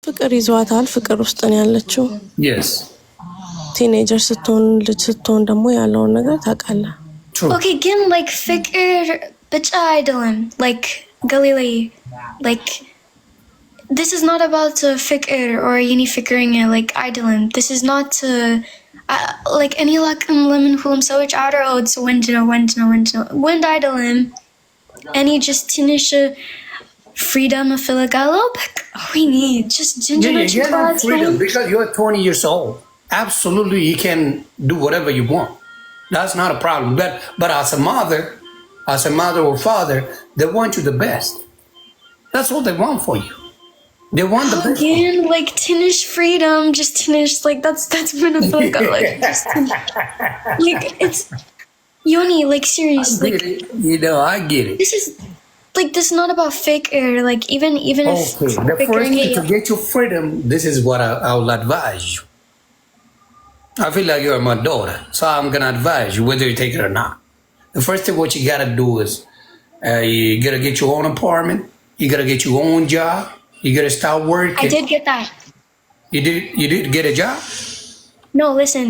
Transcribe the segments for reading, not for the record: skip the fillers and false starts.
ፍቅር ይዟታል ፍቅር ውስጥ ነው ያለችው yes ቲኔጀር ስትሆን ልጅ ስትሆን ደግሞ ያለውን ነገር ታውቃለህ okay again like ፍቅር ብቻ አይደለም like Galilei like this is not about ፍቅር or any ፍቅረኛ like አይደለም this is not like any ላቅም ለምን ሁሉም ሰዎች አውረው ወንድ አይደለም any just ትንሽ freedom እፈልጋለሁ we need just ginger freedom because you're 20 years old absolutely you can do whatever you want that's not a problem but as a mother or father they want you the best that's what they want for you they want the best again like tinish freedom just tinish like that's when I feel like just like it's Yoni like seriously like, you know I get it this is like this is not about fake air like even okay. if the first thing to get your freedom this is what I will advise you I feel like you're my daughter so I'm gonna advise you whether you take it or not the first thing what you gotta do is you gotta get your own apartment you gotta get your own job you gotta start working I did get that you did get a job no listen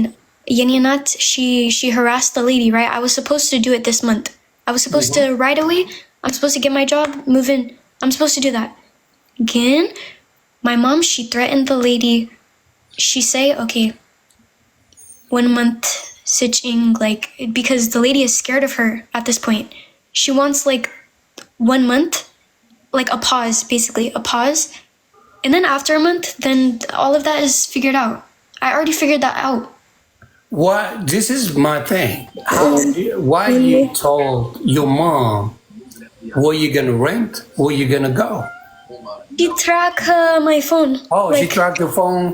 Yenyanat she harassed the lady right I was supposed to do it this month I was supposed to right away I'm supposed to get my job, move in. I'm supposed to do that. Again, my mom, she threatened the lady. She say, okay, 1 month sitting, like, because the lady is scared of her at this point. She wants like 1 month, like a pause, basically, a pause. And then after a month, then all of that is figured out. I already figured that out. What? This is my thing. Why you told your mom where you gonna rent? Where you gonna go? She tracked my phone. Oh, like, she tracked your phone?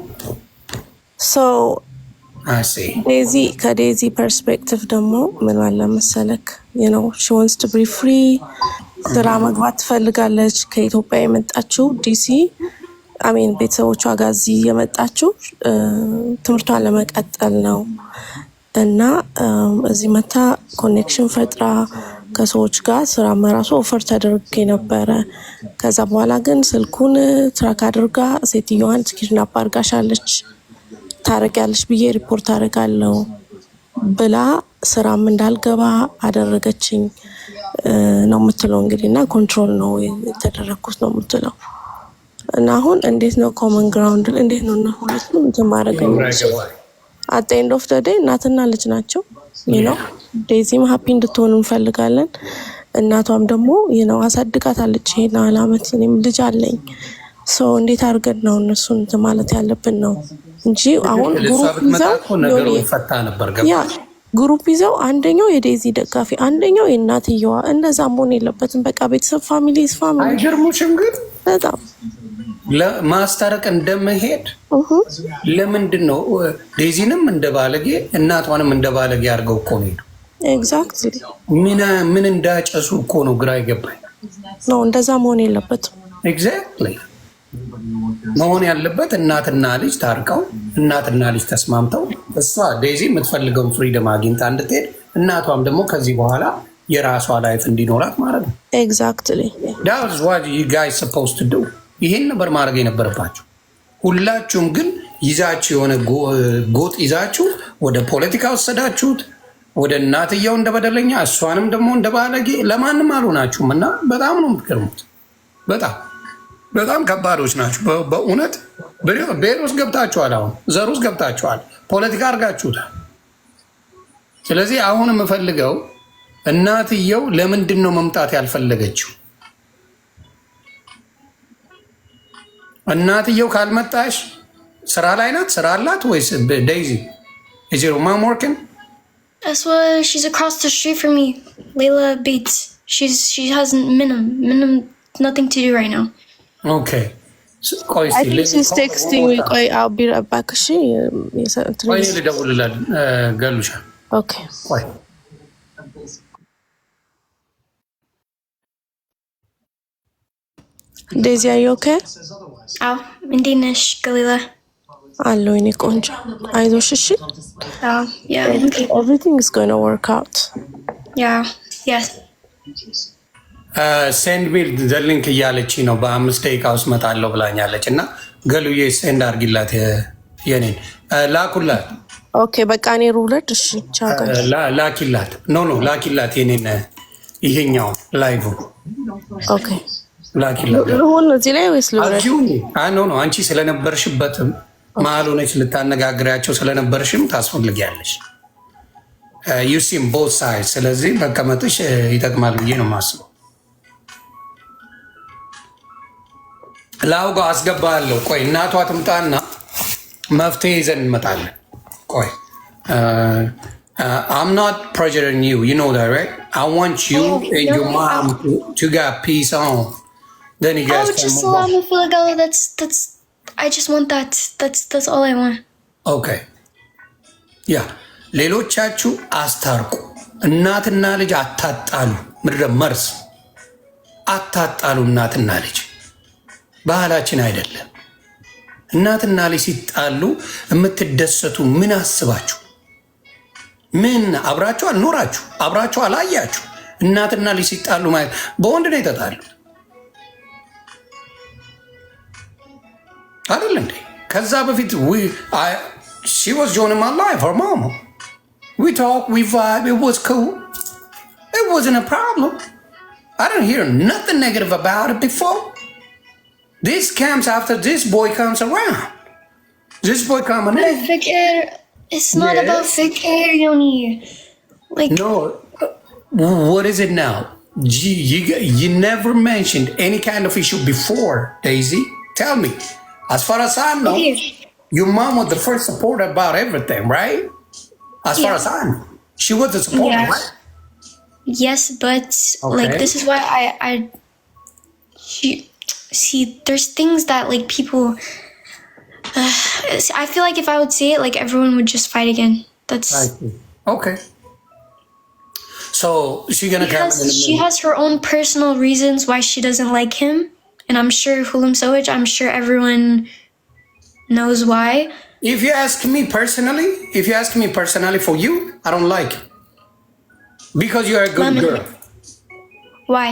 So, I see. Daisy perspective ደግሞ ምን አለ መሰለክ you know she wants to be free ስራ መግባት ትፈልጋለች ከኢትዮጵያ የመጣችው ዲሲ አሜን ቤተሰቦቿ ጋር እዚህ የመጣችው ትምህርቷን ለመቀጠል ነው እና እዚህ መታ ኮኔክሽን ፈጥራ ከሰዎች ጋር ስራ መራሱ ኦፈር ተደርጌ ነበረ ከዛ በኋላ ግን ስልኩን ትራክ አድርጋ ሴትዮዋን ኪድናፕ አድርጋሻለች ታረጋለች ብዬ ሪፖርት አደርጋለሁ ብላ ስራም እንዳልገባ አደረገችኝ ነው የምትለው እንግዲህና ኮንትሮል ነው የተደረኩት ነው የምትለው እና አሁን እንዴት ነው ኮመን ግራውንድ እንዴት ነው ሁለቱም እንትን ማድረግ ነው at the end of the day እናትና ልጅ ናቸው you know ዴዚም ሃፒ እንድትሆን እንፈልጋለን እናቷም ደግሞ you know አሳድጋታለች ይሄን አላመት እኔም ልጅ አለኝ ሶ እንዴት አድርገን ነው እነሱን ማለት ያለብን ነው እንጂ አሁን ግሩፕ ይዘው ነገሩ ይፈታ ነበር ገባ ያ ግሩፕ ይዘው አንደኛው የዴዚ ደጋፊ አንደኛው የእናትየዋ እነዛ መሆን የለበትም በቃ ቤተሰብ ፋሚሊ አይገርሙሽም ግን በጣም ለማስታረቅ እንደመሄድ ለምንድን ነው ዴዚንም እንደባለጌ እናቷንም እንደባለጌ አድርገው እኮ ነው ኤግዛክትሊ ምን እንዳጨሱ እኮ ነው ግራ ይገባኝ ነው እንደዛ መሆን የለበትም ኤግዛክትሊ መሆን ያለበት እናትና ልጅ ታርቀው እናትና ልጅ ተስማምተው እሷ ዴዚ የምትፈልገውን ፍሪደም አግኝታ እንድትሄድ እናቷም ደግሞ ከዚህ በኋላ የራሷ ላይፍ እንዲኖራት ማለት ነው ኤግዛክትሊ that's what you guys supposed to do ይሄን ነበር ማድረግ የነበረባችሁ ሁላችሁም ግን ይዛችሁ የሆነ ጎጥ ይዛችሁ ወደ ፖለቲካ ወሰዳችሁት ወደ እናትየው እንደበደለኛ እሷንም ደግሞ እንደባለጌ ለማንም አልሆናችሁም እና በጣም ነው የምትገርሙት በጣም ከባዶች ናችሁ በእውነት ብሔር ውስጥ ገብታችኋል አሁን ዘር ውስጥ ገብታችኋል ፖለቲካ አድርጋችሁታል ስለዚህ አሁን የምፈልገው እናትየው ለምንድን ነው መምጣት ያልፈለገችው እናትየው ካልመጣሽ ስራ ላይ ናት ስራ አላት ወይስ ዴዚ is your mom working that's why she's across the street from me Layla Bates she has minimum nothing to do right now okay I think she's texting me I'll be right back she ቆይ ልደውልላት ገሉሻ okay ቆይ Daisy are you okay አዎ እንዴት ነሽ ገሊላ አለው እኔ ቆንጆ አይዞሽ እሺ yeah everything is going to work out yes ሴንድ ሚ ዘ ሊንክ እያለች ነው በ5 ደቂቃ ውስጥ መጣለው ብላኛለች እና ገሉዬ ሴንድ አድርጊላት የኔን ላኩላት። ኦኬ በቃ እኔ ሩለድ እሺ ቻው ላኪላት። ኖ ላኪላት የኔን ይሄኛው ላይቭ ኦኬ ላኪላት። ሁን እዚህ ላይ ወይስ ልውረድ? ኖ አንቺ ስለነበርሽበትም መሀል ሆነች ልታነጋግሪያቸው ስለነበርሽም ታስፈልጊያለሽ። ዩ ሲም ቦት ሳይድ። ስለዚህ መቀመጥሽ ይጠቅማል ብዬ ነው የማስበው። ላውጋ አስገባለሁ። ቆይ እናቷ ትምጣና መፍትሄ ይዘን እንመጣለን። ቆይ I'm not pressuring you. You know that, right? I want you and your mom to get peace on. Then you guys just allow me to feel like, oh, that's. I just want that. That's all I want. Okay. Yeah. ሌሎቻችሁ አስታርቁ። እናትና ልጅ አታጣሉ። ምድረ መርስ አታጣሉ። እናትና ልጅ ባህላችን አይደለም። እናትና ልጅ ሲጣሉ የምትደሰቱ ምን አስባችሁ? ምን አብራችሁ አልኖራችሁ? አብራችሁ አላያችሁ? እናትና ልጅ ሲጣሉ ማለት በወንድ ነው የተጣሉ አይደል እንዴ? ከዛ በፊት she was joining my life, her mama. We talked, we vibe, it was cool. It wasn't a problem. I didn't hear nothing negative about it before. This comes after this boy comes around. This boy coming in. It's not about fake hair, Yoni. Like no. What is it now? You never mentioned any kind of issue before, Daisy. Tell me. As far as I know, your mom was the first supporter about everything, right? As far as I know, she was the supporter, right? Yes, but like this is why see, there's things that like people. I feel like if I would say it, like everyone would just fight again. That's okay. So she's gonna come. She has her own personal reasons why she doesn't like him, and I'm sure Hulam Sowich, I'm sure everyone knows why. If you ask me personally, for you, I don't like it. Because you're a good girl. Why?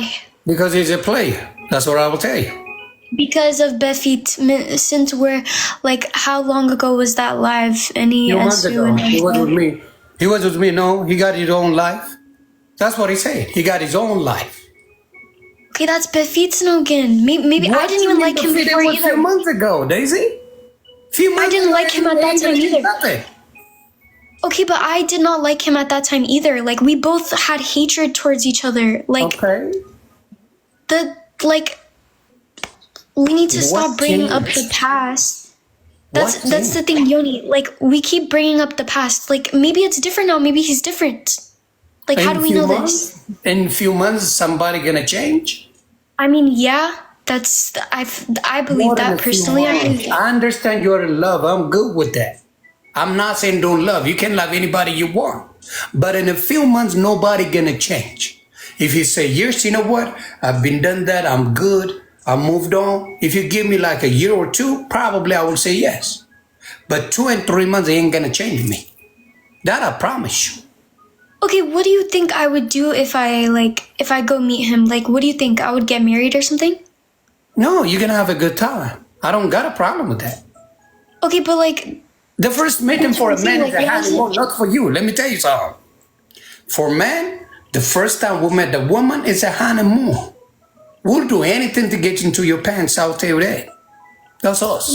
Because he's a player. That's what I will tell you. Because of Befit, since we're like, how long ago was that live? Any months ago. He was with me. He was with me. No, he got his own life. That's what he said. He got his own life. Okay, that's Befit's no again. Maybe I didn't even like him before either. A few months ago, Daisy. I didn't like him at that time either. Nothing. Okay, but I did not like him at that time either. Like, we both had hatred towards each other. Like, we need to stop bringing up the past. That's the thing, Yoni. Like, we keep bringing up the past. Like, maybe it's different now. Maybe he's different. Like, how do we know this? In a few months, somebody gonna change? I mean, yeah. I believe that personally. I understand you're in love. I'm good with that. I'm not saying don't love. You can love anybody you want. But in a few months, nobody gonna change. If you say, yes, you know what? I've been done that. I'm good. I moved on. If you give me like a year or two, probably I will say yes. But 2 and 3 months ain't gonna change me. That I promise you. Okay, what do you think I would do if I go meet him? Like, what do you think? I would get married or something? No, you're gonna have a good time. I don't got a problem with that. Okay, but like... The first meeting for a man is a honeymoon, not for you. Let me tell you something. For men, the first time we met the woman is a honeymoon. We'll do anything to get into your pants, I'll tell you that. That's us.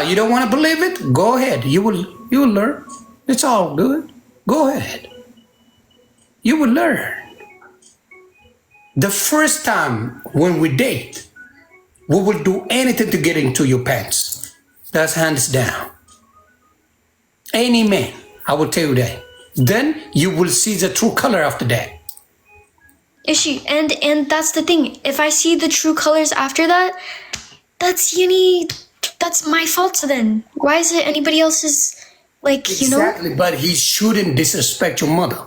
You don't want to believe it? Go ahead. You will learn. It's all good. Go ahead. You will learn. The first time when we date, we will do anything to get into your pants. That's hands down. Any man, I will tell you that. Then you will see the true color after that. Is she? And that's the thing. If I see the true colors after that, that's my fault then. Why is it anybody else's, like, you know? Exactly, but he shouldn't disrespect your mother.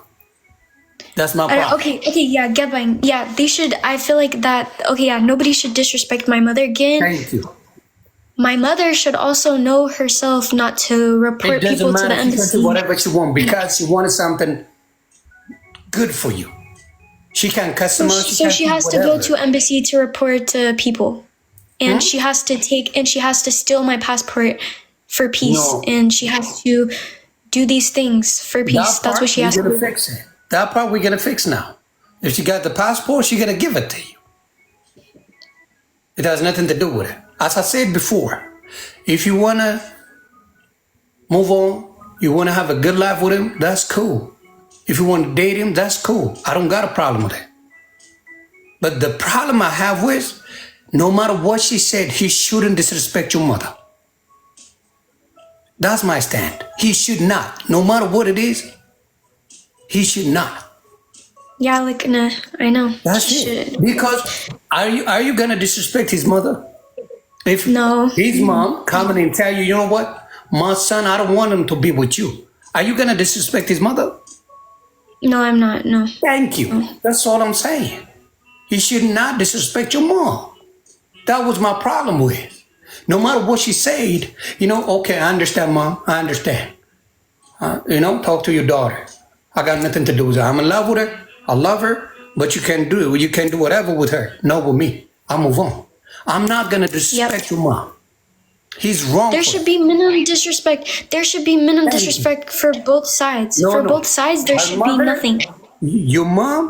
That's my problem. Okay, yeah, Gebang. Yeah, they should, I feel like that, okay, yeah, nobody should disrespect my mother again. Thank you. My mother should also know herself not to report people to the embassy. She can do whatever she wants because she wanted something good for you. She can customize. So she has to go to embassy to report to people. and she has to steal my passport for peace, No. and she has to do these things for peace. That's what she has to We're gonna do. fix it. That part we're gonna fix now. If she got the passport, she's gonna give it to you. It has nothing to do with it. As I said before, if you wanna move on, you wanna have a good life with him, that's cool. If you wanna date him, that's cool. I don't got a problem with it. But the problem I have with, no matter what she said, he shouldn't disrespect your mother. That's my stand. He should not. No matter what it is, he should not. Yeah, like, nah, I know. That's She it. shouldn't. Because are you gonna disrespect his mother? If No. his mom coming and tell you, you know what, my son, I don't want him to be with you. Are you gonna disrespect his mother? No, I'm not. No. Thank you. That's all I'm saying. He should not disrespect your mom. That was my problem with it. No matter what she said, you know, okay, I understand, mom. I understand. You know, talk to your daughter. I got nothing to do with her. I'm in love with her. I love her, but you can do whatever with her. Not with me. I move on. I'm not gonna disrespect your mom. He's wrong. There should be minimum disrespect. There should be minimum disrespect for both sides. No, For no. both sides, there My should be mother- nothing. Your mom,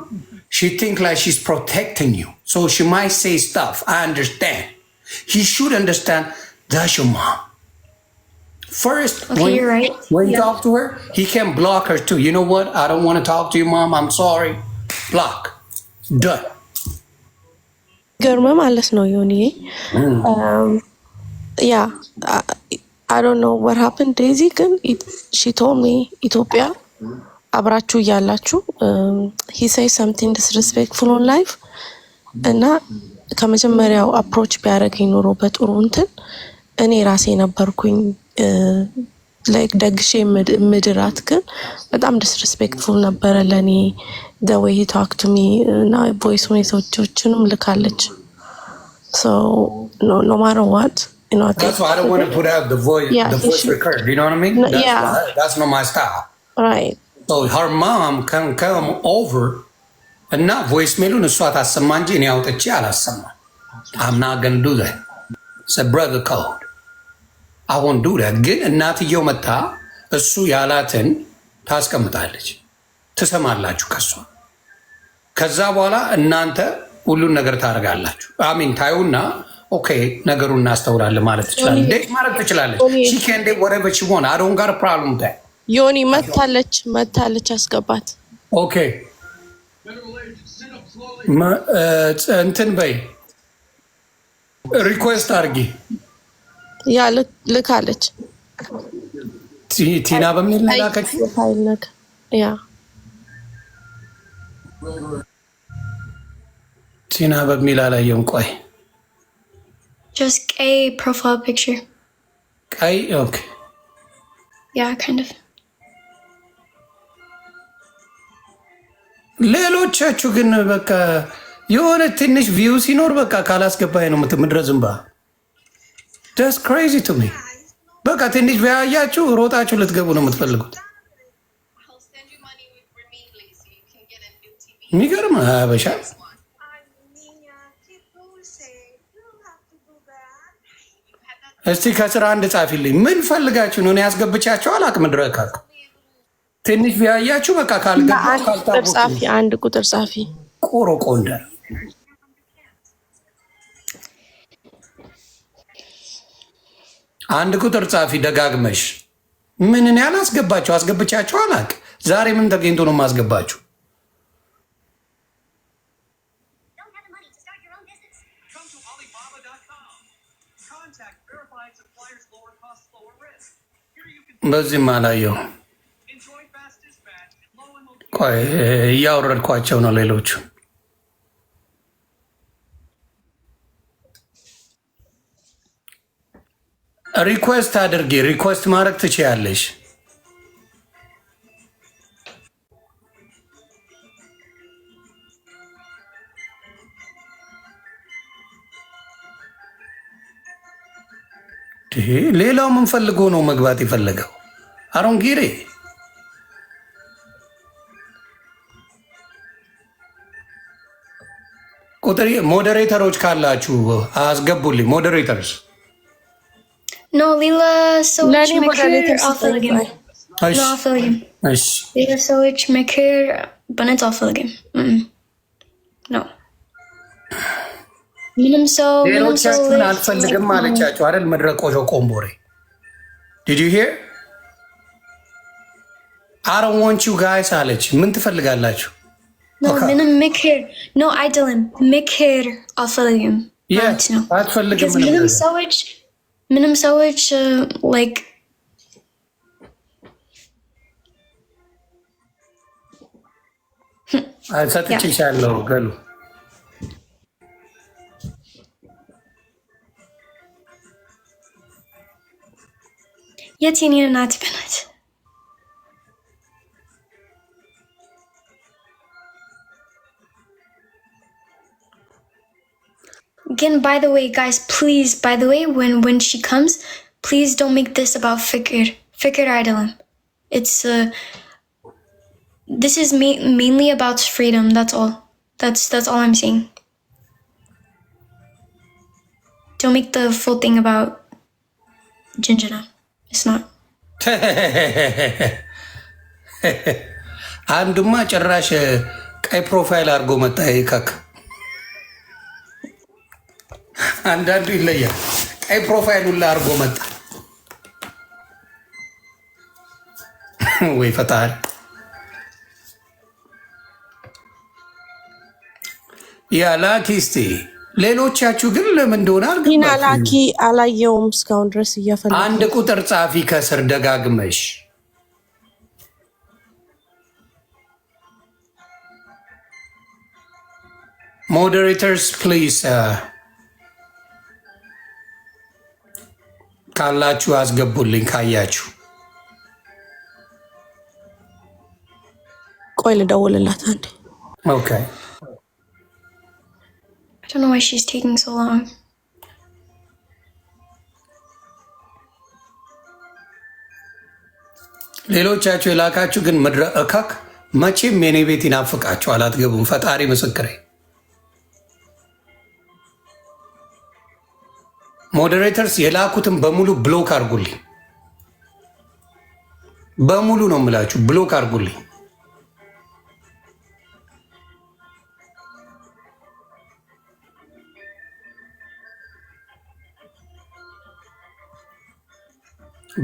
she think like she's protecting you. So she might say stuff. I understand. He should understand that's your mom. First, Okay, you're right. when you Yeah. talk to her, he can block her too. You know what? I don't want to talk to you, mom. I'm sorry. Block. Done. ገርመ ማለት ነው ዮኒዬ። ያ I don't know what happened ዴዚ ግን she told me ኢትዮጵያ አብራችሁ እያላችሁ he say something disrespectful on life እና ከመጀመሪያው አፕሮች ቢያደርገኝ ኖሮ በጥሩ እንትን እኔ ራሴ ነበርኩኝ ላይክ ደግሼ ምድራት ግን በጣም ዲስሪስፔክትፉል ነበረ ለኔ the way he talked to me እና ቮይስ ሜሴጆችንም ልካለች so no matter what you know That's why I don't want to put out the voice, Yeah, the voice record. You know what I mean? No, That's yeah. that's not my style. right So her mom can come over and not voice mail እሷ ታሰማ እንጂ እኔ አውጥቼ አላሰማም። I'm not gonna do that. It's a brother code. I won't do that. ግን እናትየው መታ እሱ ያላትን ታስቀምጣለች። ትሰማላችሁ ከሷ። ከዛ በኋላ እናንተ ሁሉን ነገር ታደርጋላችሁ። አሚን ታዩና ኦኬ ነገሩን እናስተውላለን ማለት ትችላለች። ዴት ማለት ትችላለች። she can do whatever she want. I don't got a problem with that. ዮኒ መታለች አስገባት ኦኬ እንትን በይ ሪኩዌስት አድርጊ። ያ ልካለች ቲና በሚል ላከች። ፋይል ነገር ያ ቲና በሚል አላየም። ቆይ Just a profile picture. ቀይ ኦኬ Yeah, kind of. ሌሎቻችሁ ግን በቃ የሆነ ትንሽ ቪው ሲኖር በቃ ካላስገባኝ ነው ምድረ ዝምባ። That's crazy to me. በቃ ትንሽ ቢያያችሁ ሮጣችሁ ልትገቡ ነው የምትፈልጉት። የሚገርም አበሻ። እስቲ ከስራ አንድ ጻፊልኝ። ምን ፈልጋችሁ ነው? እኔ ያስገብቻችሁ አላቅም። ምድረ ካክ ትንሽ ቢያያችሁ በቃ አንድ ቁጥር ጻፊ ቆሮ ቆንደር አንድ ቁጥር ጻፊ ደጋግመሽ። ምን እኔ አላስገባችሁ አስገብቻችሁ አላቅ። ዛሬ ምን ተገኝቶ ነው የማስገባችሁ? በዚህም አላየው። ቆይ እያወረድኳቸው ነው ሌሎቹ። ሪኩዌስት አድርጌ ሪኩዌስት ማድረግ ትችያለሽ። ሌላው ምን ፈልጎ ነው መግባት የፈለገው? አሮን ጊሬ ቁጥር ሞዴሬተሮች ካላችሁ አስገቡልኝ። ሞዴሬተርስ No, Lila Sowich Nani Mekir moderators Alfilgim. እሺ No, Alfilgim. እሺ Lila Sowich Mekir Banat Alfilgim. No. Minimum so ሌሎቻችሁን አልፈልግም አለቻችሁ አይደል? መድረቆሾ ቆምቦሬ Did you hear? I don't want you guys አለች። ምን ትፈልጋላችሁ? No, minimum Mekir. No, I don't. Mekir Alfilgim. Yeah, አትፈልግም Because ምንም minimum ነገር። Sowich, like. ሰጥቼሻለሁ ገሉ Yet you need not to it. Again, by the way, guys, please, by the way, when she comes, please don't make this about Fikr Idolum. It's this is mainly about freedom. That's all. That's all I'm saying. Don't make the full thing about Jinjana. It's not. አንዱማ ጭራሽ ቀይ ፕሮፋይል አድርጎ መጣ። ይከክ አንዳንዱ ይለያል። ቀይ ፕሮፋይሉን ላይ አድርጎ መጣ። ወይ ፈጣሪ። ያ ላኪ እስቲ ሌሎቻችሁ ግን ለምን እንደሆነ ይና ላኪ አላየውም እስካሁን ድረስ እያፈለኩ አንድ ቁጥር ጻፊ ከስር ደጋግመሽ ሞዴሬተርስ ፕሊዝ ካላችሁ አስገቡልኝ ካያችሁ ቆይ ልደውልላት አንዴ ኦኬ I don't know why she's taking so long. ሌሎቻችሁ የላካችሁ ግን ምድረ እካክ መቼም የኔ ቤት ይናፍቃችኋል፣ አትገቡም። ፈጣሪ ምስክሬ። ሞዴሬተርስ የላኩትን በሙሉ ብሎክ አድርጉልኝ። በሙሉ ነው የምላችሁ፣ ብሎክ አድርጉልኝ።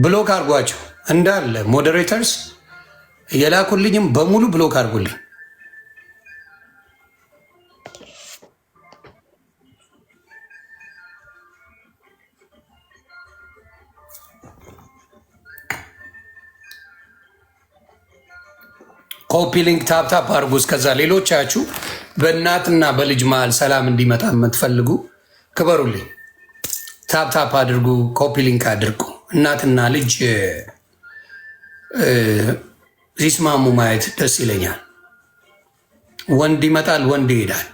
ብሎክ አድርጓቸው እንዳለ ሞዴሬተርስ የላኩልኝም በሙሉ ብሎክ አድርጉልኝ። ኮፒ ሊንክ ታፕታፕ አድርጉ። እስከዛ ሌሎቻችሁ በእናትና በልጅ መሀል ሰላም እንዲመጣ የምትፈልጉ ክበሩልኝ። ታፕታፕ አድርጉ፣ ኮፒ ሊንክ አድርጉ። እናትና ልጅ ሲስማሙ ማየት ደስ ይለኛል። ወንድ ይመጣል፣ ወንድ ይሄዳል።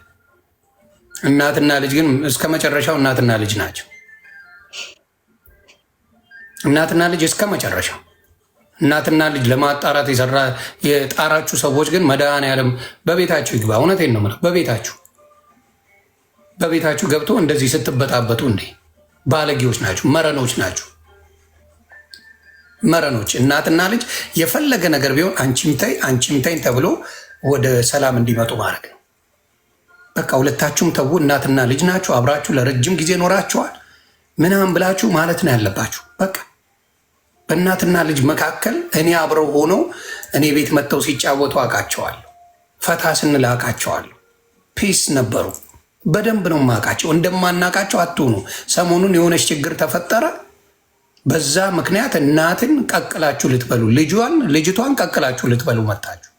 እናትና ልጅ ግን እስከ መጨረሻው እናትና ልጅ ናቸው። እናትና ልጅ እስከ መጨረሻው እናትና ልጅ ለማጣራት የጣራችሁ ሰዎች ግን መድኃኒዓለም በቤታችሁ ይግባ። እውነቴን ነው የምለው። በቤታችሁ ገብቶ እንደዚህ ስትበጣበጡ እንዴ! ባለጌዎች ናችሁ፣ መረኖች ናችሁ። መረኖች እናትና ልጅ የፈለገ ነገር ቢሆን አንቺም ተይ ተብሎ ወደ ሰላም እንዲመጡ ማድረግ ነው። በቃ ሁለታችሁም ተው። እናትና ልጅ ናችሁ፣ አብራችሁ ለረጅም ጊዜ ኖራችኋል ምናምን ብላችሁ ማለት ነው ያለባችሁ። በቃ በእናትና ልጅ መካከል እኔ አብረው ሆነው እኔ ቤት መጥተው ሲጫወቱ አውቃቸዋለሁ። ፈታ ስንል አውቃቸዋለሁ። ፒስ ነበሩ። በደንብ ነው የማውቃቸው። እንደማናውቃቸው አትሆኑ። ሰሞኑን የሆነች ችግር ተፈጠረ። በዛ ምክንያት እናትን ቀቅላችሁ ልትበሉ፣ ልጅቷን ቀቅላችሁ ልትበሉ መጣችሁ።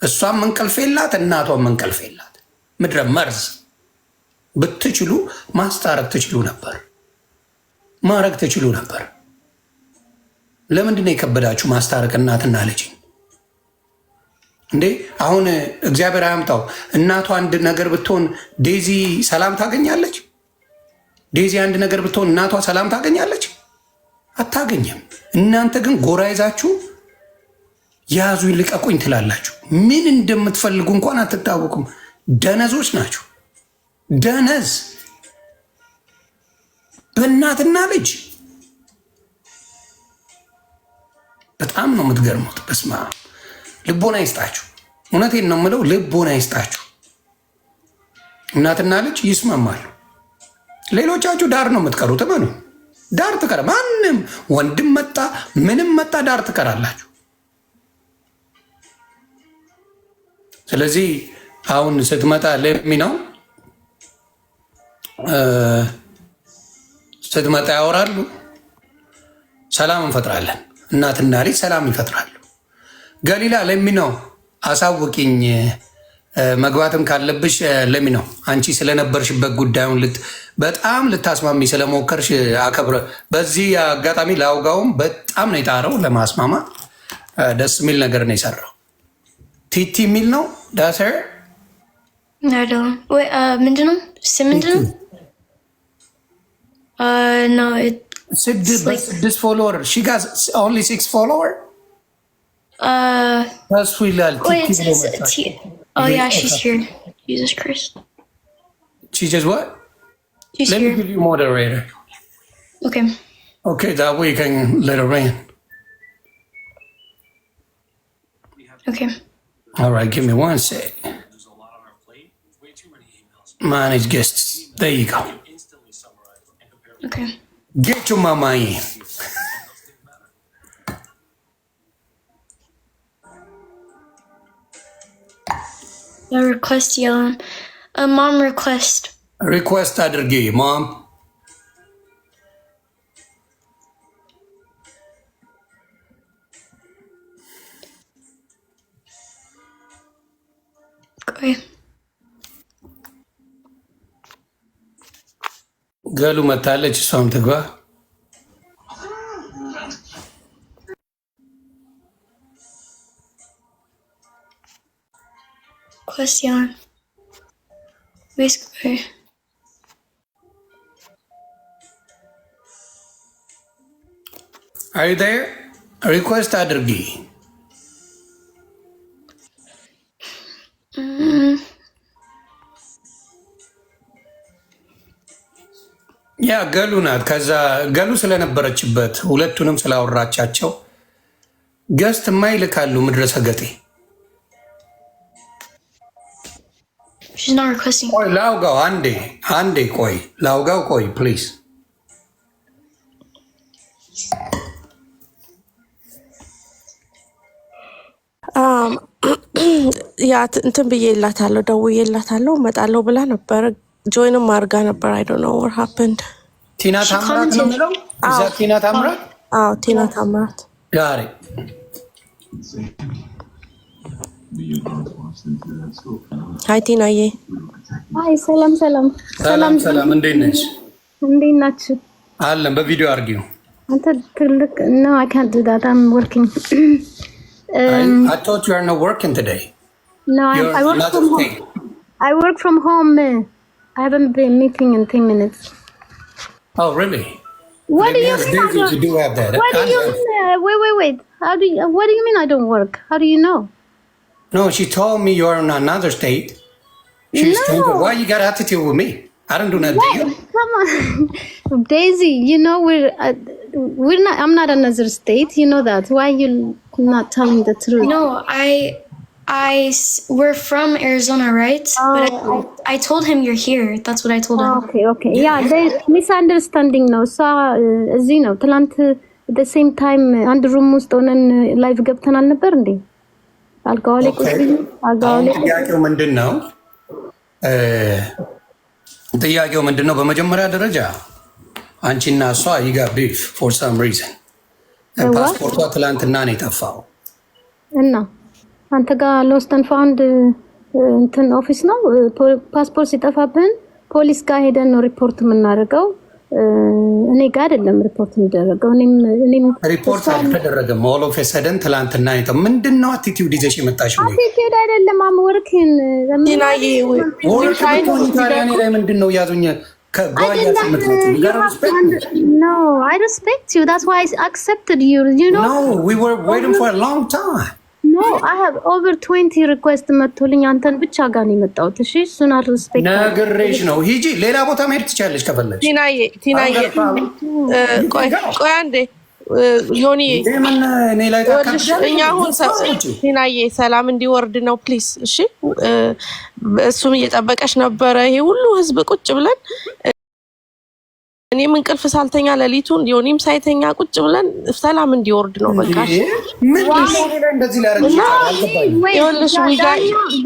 እሷም እንቅልፍ የላት፣ እናቷም እንቅልፍ የላት። ምድረ መርዝ። ብትችሉ ማስታረቅ ትችሉ ነበር፣ ማድረግ ትችሉ ነበር። ለምንድን ነው የከበዳችሁ ማስታረቅ እናትና ልጅ እንዴ? አሁን እግዚአብሔር አያምጣው። እናቷ አንድ ነገር ብትሆን ዴዚ ሰላም ታገኛለች? ዴዚ አንድ ነገር ብትሆን እናቷ ሰላም ታገኛለች? አታገኝም። እናንተ ግን ጎራ ይዛችሁ ያዙ ይልቀቁኝ ትላላችሁ። ምን እንደምትፈልጉ እንኳን አትታወቁም። ደነዞች ናችሁ፣ ደነዝ በእናትና ልጅ በጣም ነው የምትገርሙት። በስማ ልቦና ይስጣችሁ። እውነቴን ነው የምለው፣ ልቦና ይስጣችሁ። እናትና ልጅ ይስማማሉ። ሌሎቻችሁ ዳር ነው የምትቀሩት። እመኑ፣ ዳር ትቀራ። ማንም ወንድም መጣ ምንም መጣ ዳር ትቀራላችሁ። ስለዚህ አሁን ስትመጣ ለሚ ነው ስትመጣ ያወራሉ፣ ሰላም እንፈጥራለን። እናትና ልጅ ሰላም ይፈጥራሉ። ገሊላ ለሚ ነው አሳውቂኝ፣ መግባትም ካለብሽ ለሚ ነው። አንቺ ስለነበርሽበት ጉዳዩን በጣም ልታስማሚ ስለሞከርሽ አከብረ። በዚህ አጋጣሚ ላውጋውም በጣም ነው የጣረው ለማስማማ። ደስ የሚል ነገር ነው የሰራው። ቲቲ የሚል ነው ዳሰር ምንድን ነው ምንድን ነው? No, this follower. She got only 6 followers. That's ይላል። Oh yeah, she's here. Jesus Christ. She just what? She's Let here. me give you moderator. Okay. Okay, that way you can let her in. Okay. All right, give me one sec. Manage guests. There you go. Okay. Get your mama in. A request, yelling. A mom request. Request አድርጊ mom. Okay. ገሉ መታለች፣ እሷም ትግባ። Question. Basically. Are you there? Request አድርጊ። ያ ገሉ ናት። ከዛ ገሉ ስለነበረችበት ሁለቱንም ስላወራቻቸው ገስት ማይልካሉ ምድረ ሰገጤ። She's not requesting. ቆይ ላውጋው፣ አንዴ ቆይ ላውጋው፣ ቆይ ፕሊዝ። ያ እንትን ብዬላታለሁ፣ ደውዬላታለሁ፣ እመጣለሁ ብላ ነበረ። ጆይንም አድርጋ ነበር። አይ ዶንት ኖ what happened። ቲና ታምራት ነው የሚለው እዛ። ቲና ታምራት? አዎ ቲና ታምራት ጋሪ። ሃይ ቲናዬ። አይ ሰላም ሰላም ሰላም ሰላም፣ እንዴት ነሽ? እንዴት ናችሁ? አለን። በቪዲዮ አድርጊው አንተ ትልቅ ነው። I can't do that. I'm working. I thought you are not working today. No, I work from home. I work from home. I haven't been meeting in 10 minutes. Oh, really? What do you mean? You do have that. What do you mean? Wait. What do you mean I don't work? How do you know? No, she told me you're in another state. She's thinking, why you got attitude with me? I don't do nothing to you. Come on. Daisy, you know we're not, I'm not another state. You know that. Why you not telling the truth? No, we're from Arizona, right? But I told him you're here. That's what I told him. Okay. Yeah, there's misunderstanding now. So, እዚህ ነው ትላንት at the same time አንድ ሩም ውስጥ ሆነን ላይቭ ገብተን አልነበር እንዴ? አልጋው ላይ ጥያቄው ምንድን ነው? ጥያቄው ምንድን ነው? በመጀመሪያ ደረጃ አንቺና እሷ you got beef for some reason. ፓስፖርቷ ትላንትና ነው የጠፋው እና አንተ ጋር ሎስት ኤንድ ፋውንድ እንትን ኦፊስ ነው። ፓስፖርት ሲጠፋብን ፖሊስ ጋር ሄደን ነው ሪፖርት የምናደርገው። እኔ ጋር አይደለም ሪፖርት የሚደረገው። እኔም ሪፖርት አልተደረገም። ኦል ኦፍ ሰደን ትላንትና ነው። ምንድነው አቲቲዩድ ይዘሽ የመጣሽው? አቲቲዩድ አይደለም አምወርክን ቲናዬ ወርክታሪያኔ ላይ ምንድነው ያዙኝ ከጓያ No, I respect you. That's why I accepted you. You know? No, we were waiting for a long time. No, I have over 20 requests መጥቶልኝ አንተን ብቻ ጋር ነው የመጣሁት። እሺ እሱን ሪስፔክት ነግሬሽ ነው። ሂጂ ሌላ ቦታ መሄድ ትችያለሽ ከፈለግሽ። ቲናዬ ቆይ አንዴ ዮኒ እኛ አሁን ቲናዬ ሰላም እንዲወርድ ነው ፕሊስ። እሺ እሱም እየጠበቀሽ ነበረ። ይሄ ሁሉ ህዝብ ቁጭ ብለን እኔም እንቅልፍ ሳልተኛ ሌሊቱን ዮኒም ሳይተኛ ቁጭ ብለን ሰላም እንዲወርድ ነው በቃ።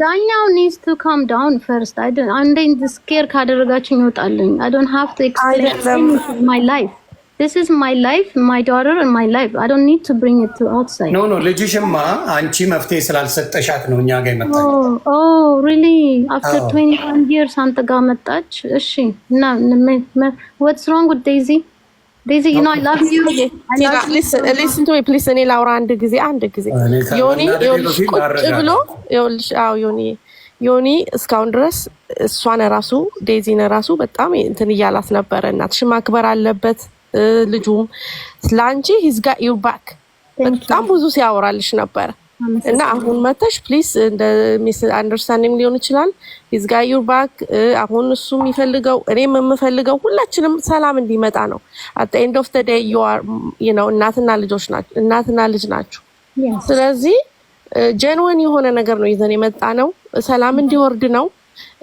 ዳኛው needs to calm down first. I don't አንዴ ስኬር ካደረጋችኝ ይወጣልኝ። I don't have to explain my life. This is my life, my daughter and my life. I don't need to bring it to outside. No, ልጅሽማ አንቺ መፍትሄ ስላልሰጠሻት ነው እኛ ጋር የመጣችው። Oh, really? After 21 years አንተ ጋር መጣች? እሺ እና what's wrong with Daisy? Daisy, you know I love you. Listen to me please. እኔ ላውራ አንድ ጊዜ ዮኒ ቁጭ ብሎ ዮኒ እስካሁን ድረስ እሷን ራሱ ዴዚን ራሱ በጣም እንትን እያላት ነበረ። እናትሽ ማክበር አለበት ልጁም ስላንቺ he's got your back በጣም ብዙ ሲያወራልሽ ነበር። እና አሁን መተሽ ፕሊዝ እንደ ሚስ አንደርስታንዲንግ ሊሆን ይችላል he's got your back። አሁን እሱ የሚፈልገው እኔም የምፈልገው ሁላችንም ሰላም እንዲመጣ ነው። at the end of the day you are እናትና ልጅ ናችሁ። ስለዚህ ጀንወን የሆነ ነገር ነው ይዘን የመጣ ነው። ሰላም እንዲወርድ ነው።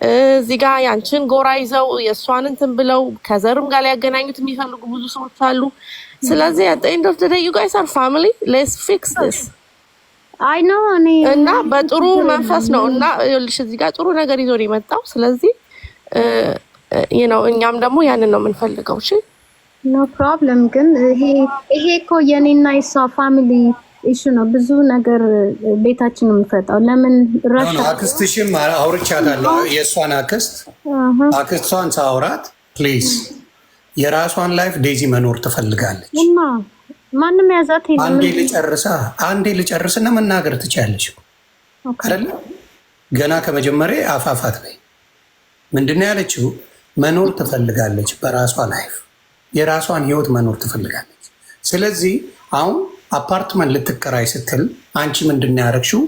እዚህ ጋር ያንቺን ጎራ ይዘው የእሷን እንትን ብለው ከዘርም ጋር ሊያገናኙት የሚፈልጉ ብዙ ሰዎች አሉ። ስለዚህ at the end of the day you guys are family, let's fix this. I know እና በጥሩ መንፈስ ነው እና ይኸውልሽ እዚህ ጋር ጥሩ ነገር ይዞ ነው የመጣው። ስለዚህ እኛም ደግሞ ያንን ነው የምንፈልገው። እሺ no problem። ግን ይሄ እኮ የኔና የሷ ፋሚሊ ኢሹ ነው። ብዙ ነገር ቤታችን ነው የሚፈጣው። ለምን አክስትሽም አውርቻታለሁ። የእሷን አክስቷን ሳውራት ፕሊዝ የራሷን ላይፍ ዴዚ መኖር ትፈልጋለች። ማንም ያዛት አንዴ ልጨርስና መናገር ትችያለሽ አይደል? ገና ከመጀመሪያ አፋፋት ላይ ምንድነው ያለችው? መኖር ትፈልጋለች በራሷ ላይፍ፣ የራሷን ህይወት መኖር ትፈልጋለች። ስለዚህ አሁን አፓርትመንት ልትከራይ ስትል አንቺ ምንድን ያደረግሽው?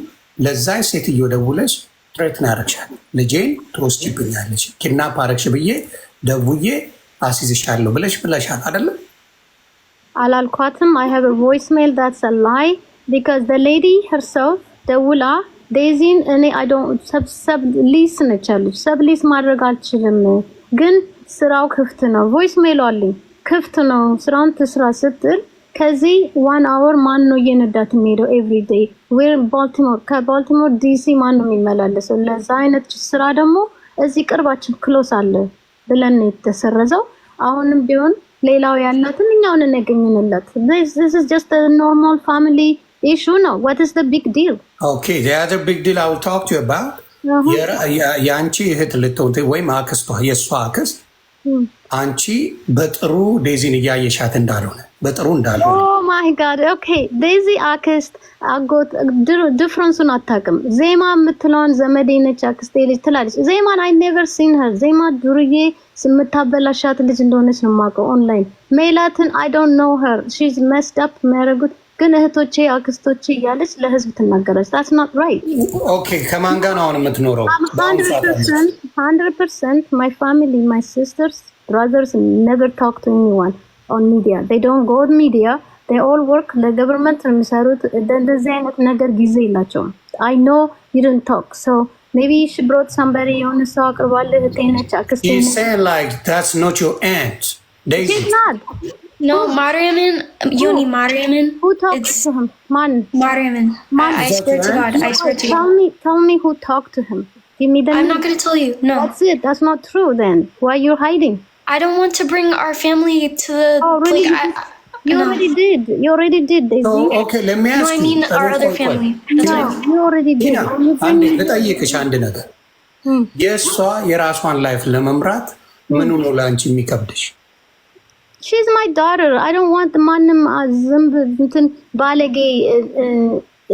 ለዛ ሴትዮ ደውለሽ ትሬት ያደረግሻል። ልጄን ትወስጂብኛለች፣ ኪድናፕ አደረግሽ ብዬ ደውዬ አስይዝሻለሁ ብለሻል አይደለም? አላልኳትም። I have a voicemail that's a lie because the lady herself ደውላ ዴዚን እኔ I don't ሰብ ሊስ ነቻለች። ሰብ ሊስ ማድረግ አልችልም፣ ግን ስራው ክፍት ነው። ቮይስሜል አለኝ ክፍት ነው፣ ስራውን ትስራ ስትል ከዚህ 1 hour ማን ነው እየነዳት የሚሄደው? ኤቭሪ ዴይ ዌር ባልቲሞር፣ ከባልቲሞር ዲሲ ማን ነው የሚመላለሰው? ለዛ አይነት ስራ ደግሞ እዚህ ቅርባችን ክሎስ አለ ብለን የተሰረዘው። አሁንም ቢሆን ሌላው ያላትን እኛውን እንገኝንለት። this is just a normal family issue ነው. What is the big deal? Okay, the other big deal I will talk to you about የአንቺ እህት ልትሆን ወይም አክስቷ የእሷ አክስት አንቺ በጥሩ ዴዚን እያየሻት እንዳልሆነ በጥሩ እንዳልሆነ። ኦ ማይ ጋድ ኦኬ። ዴዚ አክስት አጎት ዲፍረንሱን አታውቅም። ዜማ የምትለውን ዘመዴ ነች አክስቴ ልጅ ትላለች። ዜማን አይ ኔቨር ሲን ሄር። ዜማ ዱርዬ ስምታበላሻት ልጅ እንደሆነች ነው የማውቀው ኦንላይን። ሜላትን አይ ዶንት ኖ ሄር ሺ ኢዝ መስድ አፕ የሚያደርጉት ግን እህቶቼ አክስቶቼ እያለች ለህዝብ ትናገራለች። that's not right. Okay, ከማን ጋር ነው አሁን የምትኖረው? 100% my family, my sisters, brothers never talk to anyone on media. They don't go on media. They all work ለገቨርንመንት የሚሰሩት። እንደዚህ አይነት ነገር ጊዜ የላቸውም። I know you didn't talk, so maybe she brought somebody የሆነ ሰው አቅርባለህ እህቴነች አክስቴ ነች. He's saying like that's not your aunt. Daisy. She's not. No, Mariaman, Yoni Mariaman. Who talked to him? Mariaman. I swear to God, I swear to God. Tell me who talked to him. Give me the name. I'm not going to tell you, no. That's it, that's not true then. Why are you hiding? I don't want to bring our family to the... Oh, really? Like, you already did, Daisy. So, okay, let me ask you. No, I mean our other family. No, you already did. ልጠይቅሽ አንድ ነገር የእሷ የራሷን ላይፍ ለመምራት ምኑ ነው ለአንቺ የሚከብድሽ? She's my daughter. I don't want ማንም ዝም እንትን ባለጌ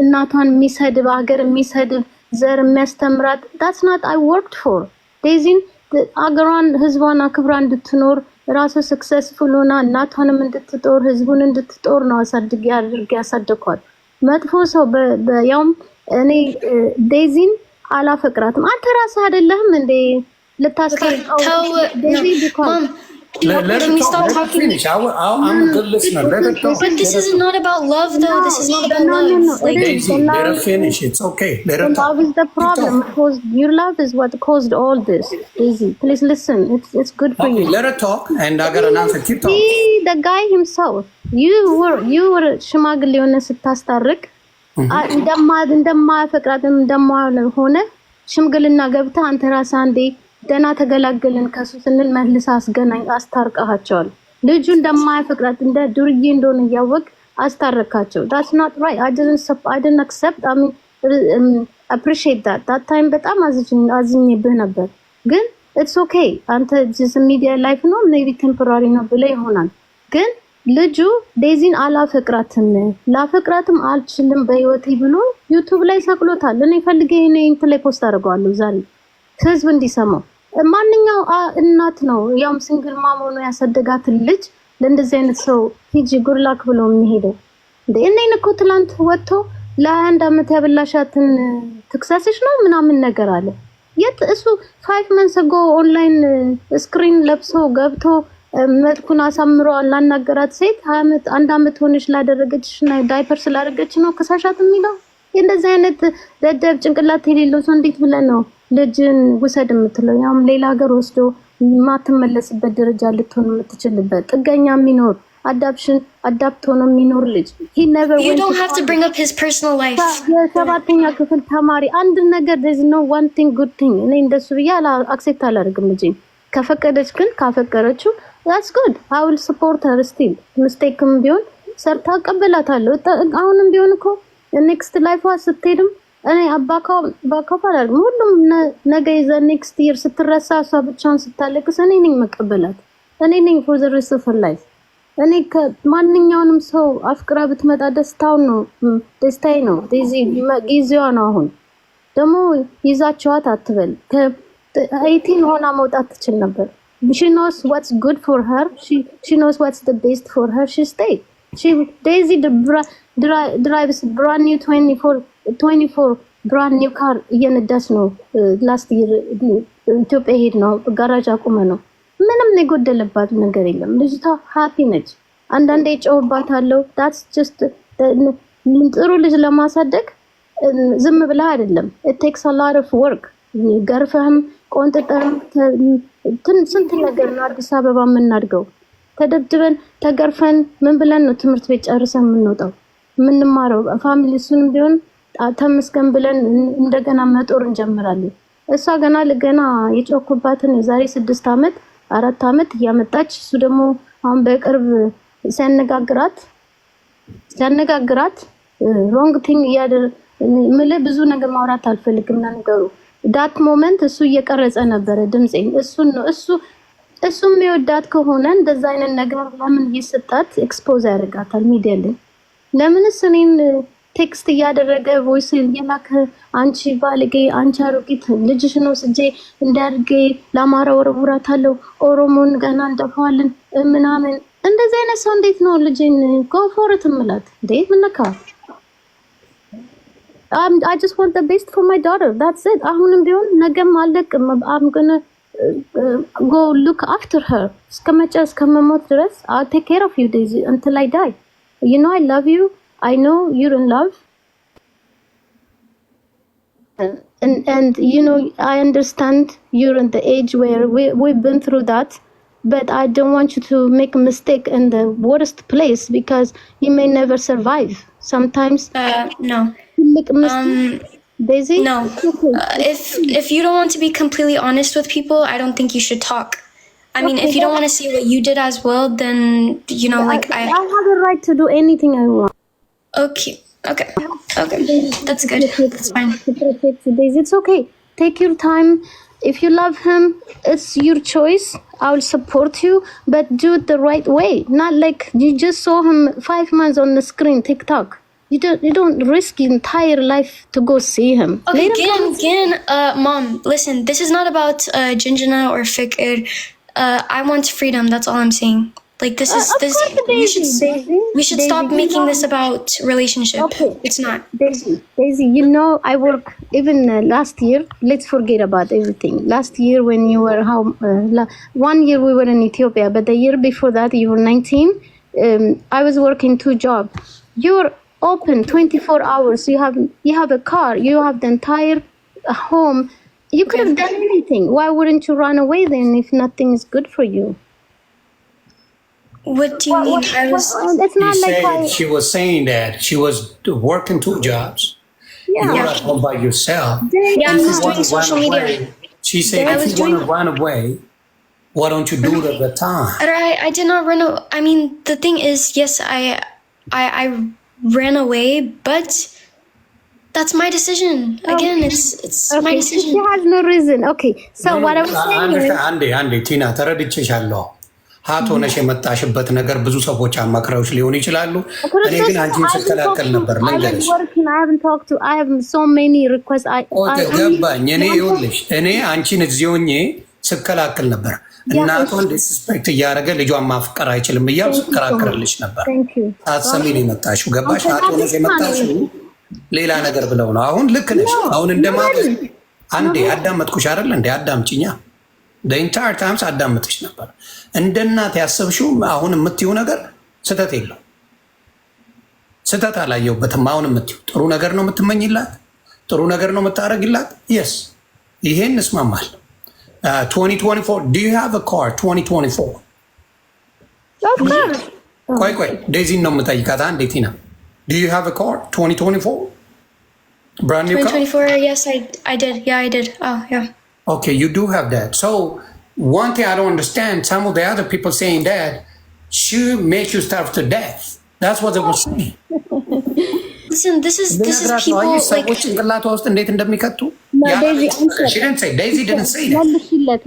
እናቷን የሚሰድብ ሀገር የሚሰድብ ዘር የሚያስተምራት that's not I worked for. ዴዚን አገሯን ህዝቧን አክብራ እንድትኖር ራሱ ሰክሰስፉል ሆና እናቷንም እንድትጦር ህዝቡን እንድትጦር ነው አድርጌ ያሳደኳት። መጥፎ ሰው ያውም እኔ ዴዚን አላፈቅራትም። አንተ ራስህ አይደለህም እንዴ ልታስቀርቀው? ዴዚ ቢኮዝ can we stop talking? I'm a good listener. Let her talk. But this is not about love, though. This is not about love. No. Daisy, let her finish. It's okay. Let her talk. Love is the problem. Because your love is what caused all this. Daisy, please listen. It's good for you. Let her talk, and I got an answer. Keep talking. See, the guy himself. You were ሽማግሌ ሆነ ስታስታርቅ እንደማያፈቅራትም እንደማሆነ ሽምግልና ገብተህ አንተ ራስህ አንዴ ደና ተገላገልን ከሱ ስንል መልስ አስገናኝ አስታርቀሃቸዋል። ልጁ እንደማያፈቅራት እንደ ዱርዬ እንደሆነ ያወቅ አስታረካቸው። that's not right. I didn't accept. I mean appreciate that time በጣም አዝኜብህ ነበር። ግን it's okay. አንተ just media life ነው maybe temporary ነው ብለህ ይሆናል። ግን ልጁ ዴዚን ላፈቅራትም አልችልም በህይወቴ ብሎ ዩቲዩብ ላይ ሰቅሎታል። እኔ ፈልጌ እንትን ላይ ፖስት አድርገዋለሁ ዛሬ ህዝብ እንዲሰማው። ማንኛው እናት ነው ያውም ሲንግል ማም ሆኖ ያሳደጋትን ልጅ ለእንደዚህ አይነት ሰው ሂጂ ጉርላክ ብሎ የሚሄደው እንዴ? እኔን እኮ ትላንት ወጥቶ ለ21 ዓመት ያበላሻትን ትክሰስሽ ነው ምናምን ነገር አለ። የት እሱ 5 months ago ኦንላይን ስክሪን ለብሶ ገብቶ መልኩን አሳምሮ ላናገራት ሴት 1 ዓመት ሆነሽ ላደረገችና ዳይፐር ስላደረገች ነው ከሳሻት የሚለው? እንደዚህ አይነት ደደብ ጭንቅላት የሌለው ሰው እንዴት ብለን ነው ልጅን ውሰድ የምትለው? ያም ሌላ ሀገር ወስዶ ማትመለስበት ደረጃ ልትሆን የምትችልበት ጥገኛ የሚኖር አዳፕት ሆኖ የሚኖር ልጅ he never you don't have to bring up his personal life. የሰባተኛ ክፍል ተማሪ አንድ ነገር there's no one thing good thing እኔ እንደሱ ብዬ አክሴፕት አላደርግም። ልጅ ከፈቀደች ግን ካፈቀረችው that's good. I will support her still. ሚስቴክም ቢሆን ሰርታ ቀበላታለሁ። አሁንም ቢሆን እኮ ኔክስት ላይፏ ስትሄድም እኔ ባካፋ አላደርግም። ሁሉም ነገ ይዘ ኔክስት ይር ስትረሳ እሷ ብቻውን ስታለቅስ እኔ ነኝ መቀበላት። እኔ ነኝ for the rest of her life። እኔ ከማንኛውንም ሰው አፍቅራ ብትመጣ ደስታዬ ነው። ጊዜዋ ነው። አሁን ደግሞ ይዛቸዋት አትበል። ከ18 ሆና መውጣት ትችል ነበር። she knows what's good for her. She knows what's the best for her. She stay. Daisy drives brand new 24 brand new car እየነዳች ነው። ላስት ይር ኢትዮጵያ ሄድ ነው ጋራጅ አቁመ ነው። ምንም የጎደለባት ነገር የለም። ልጅቷ ሃፒ ነች። አንዳንዴ ጨውባታለሁ። that's just ጥሩ ልጅ ለማሳደግ ዝም ብለህ አይደለም። it takes a lot of work. ገርፈህም ቆንጥጠህም ስንት ነገር ነው አዲስ አበባ የምናድገው። ተደብድበን ተገርፈን ምን ብለን ነው ትምህርት ቤት ጨርሰን የምንወጣው የምንማረው? ፋሚሊ እሱንም ቢሆን ተመስገን ብለን እንደገና መጦር እንጀምራለን። እሷ ገና የጮኩባትን የዛሬ 6 ዓመት 4 ዓመት እያመጣች እሱ ደግሞ አሁን በቅርብ ሲያነጋግራት ሮንግ ቲንግ ምለ ብዙ ነገር ማውራት አልፈልግም ነገሩ ዳት ሞመንት እሱ እየቀረጸ ነበር ድምጼን። እሱም የሚወዳት ከሆነ እንደዛ አይነት ነገር ለምን ይስጣት ኤክስፖዝ ያደርጋታል ሚዲያ ላይ? ለምንስ እኔን ቴክስት እያደረገ ቮይስ እየላከ አንቺ ባልጌ አንቺ አሮጊት ልጅሽ ነው ስጄ እንዳርጌ ለአማራ ወረውራታለሁ ኦሮሞን ገና እንደፋለን ምናምን እንደዚህ አይነት ሰው እንዴት ነው ልጅን ኮንፎርት ምላት እንዴ? ምንካ I just want the best for my daughter. That's it. አሁንም ቢሆን ነገም አለቅም። I'm gonna go look after her. እስከመሞት ድረስ I'll take care of you Daisy until I die. You know I love you. I know you're in love. And you know I understand you're in the age where we've been through that. But I don't want you to make a mistake in the worst place because you may never survive. Sometimes no. Daisy? No. If you don't want to be completely honest with people, I don't think you should talk. I mean, if you don't want to see what you did as well, then you know, like I have a right to do anything I want. Okay. That's good. That's fine. Daisy, it's okay. Take your time. If you love him, it's your choice. I will support you, but do it the right way. Not like you just saw him 5 months on the screen, TikTok. You don't risk your entire life to go see him. Okay, again, Mom, listen, this is not about Jinjana or Fikr. I want freedom, that's all I'm saying. Like this is Of this. course, Daisy. We should Daisy, stop you making know- this about relationship. Okay. It's not. Daisy, you know, I work even last year. Let's forget about everything. Last year, when you were 1 year, we were in Ethiopia, but the year before that, you were 19. I was working 2 jobs. You're open 24 hours. You have a car. You have the entire home. You could have done anything. Why wouldn't you run away then if nothing is good for you? What do you mean? I was. It's not You like said she was saying that she was working 2 jobs. You were at home by yourself. Yeah, I If you was want doing to run social media. away, she said, I if was you want to doing- run away, why don't you do it at the time? I did not run away. I mean, the thing is, yes, I ran away, but that's my decision. Again, it's my Okay, decision. she has no reason. Okay, so what I was saying is, አንዴ ቲና ተረድቼሻለሁ። ሀት ሆነሽ የመጣሽበት ነገር ብዙ ሰዎች አማክረውሽ ሊሆኑ ይችላሉ። እኔ ግን አንቺን ስከላከል ነበር ልንገርሽ። I have so many requests. ገባኝ። እኔ ይኸውልሽ እኔ አንቺን እዚህ ሆኜ ስከላከል ነበር። እናቷን ዲስስፔክት እያደረገ ልጇን ማፍቀር አይችልም እያሉ ስከራከርልሽ ነበር። አትሰሚ ነው የመጣሽው። ገባሽ? ሀት ሆነሽ የመጣሽው ሌላ ነገር ብለው ነው። አሁን ልክ ነሽ። አሁን እንደማለት አንዴ አዳመጥኩሽ አይደል እንዴ? አዳምጪኛ። the entire times አዳምጥሽ ነበር። እንደ እናት ያሰብሽው አሁን የምትይው ነገር ስህተት የለው። ስህተት አላየሁበትም። አሁን የምትይው ጥሩ ነገር ነው የምትመኝላት፣ ጥሩ ነገር ነው የምታደርግላት። የስ ይሄን እስማማል። 2024 do you have a car 2024? ቆይ ዴዚን ነው የምጠይቃት። አንዴ ቲና do you have a car 2024? Brand new car? 2024, yes, I did. Yeah, I did. Oh, yeah. Okay, you do have that. So one thing I don't understand, some of the other people saying that she makes you starve to death. That's what they were saying. Listen, this is people like. ጭንቅላቷ ውስጥ እንዴት እንደሚከቱ she didn't say. Daisy didn't say that.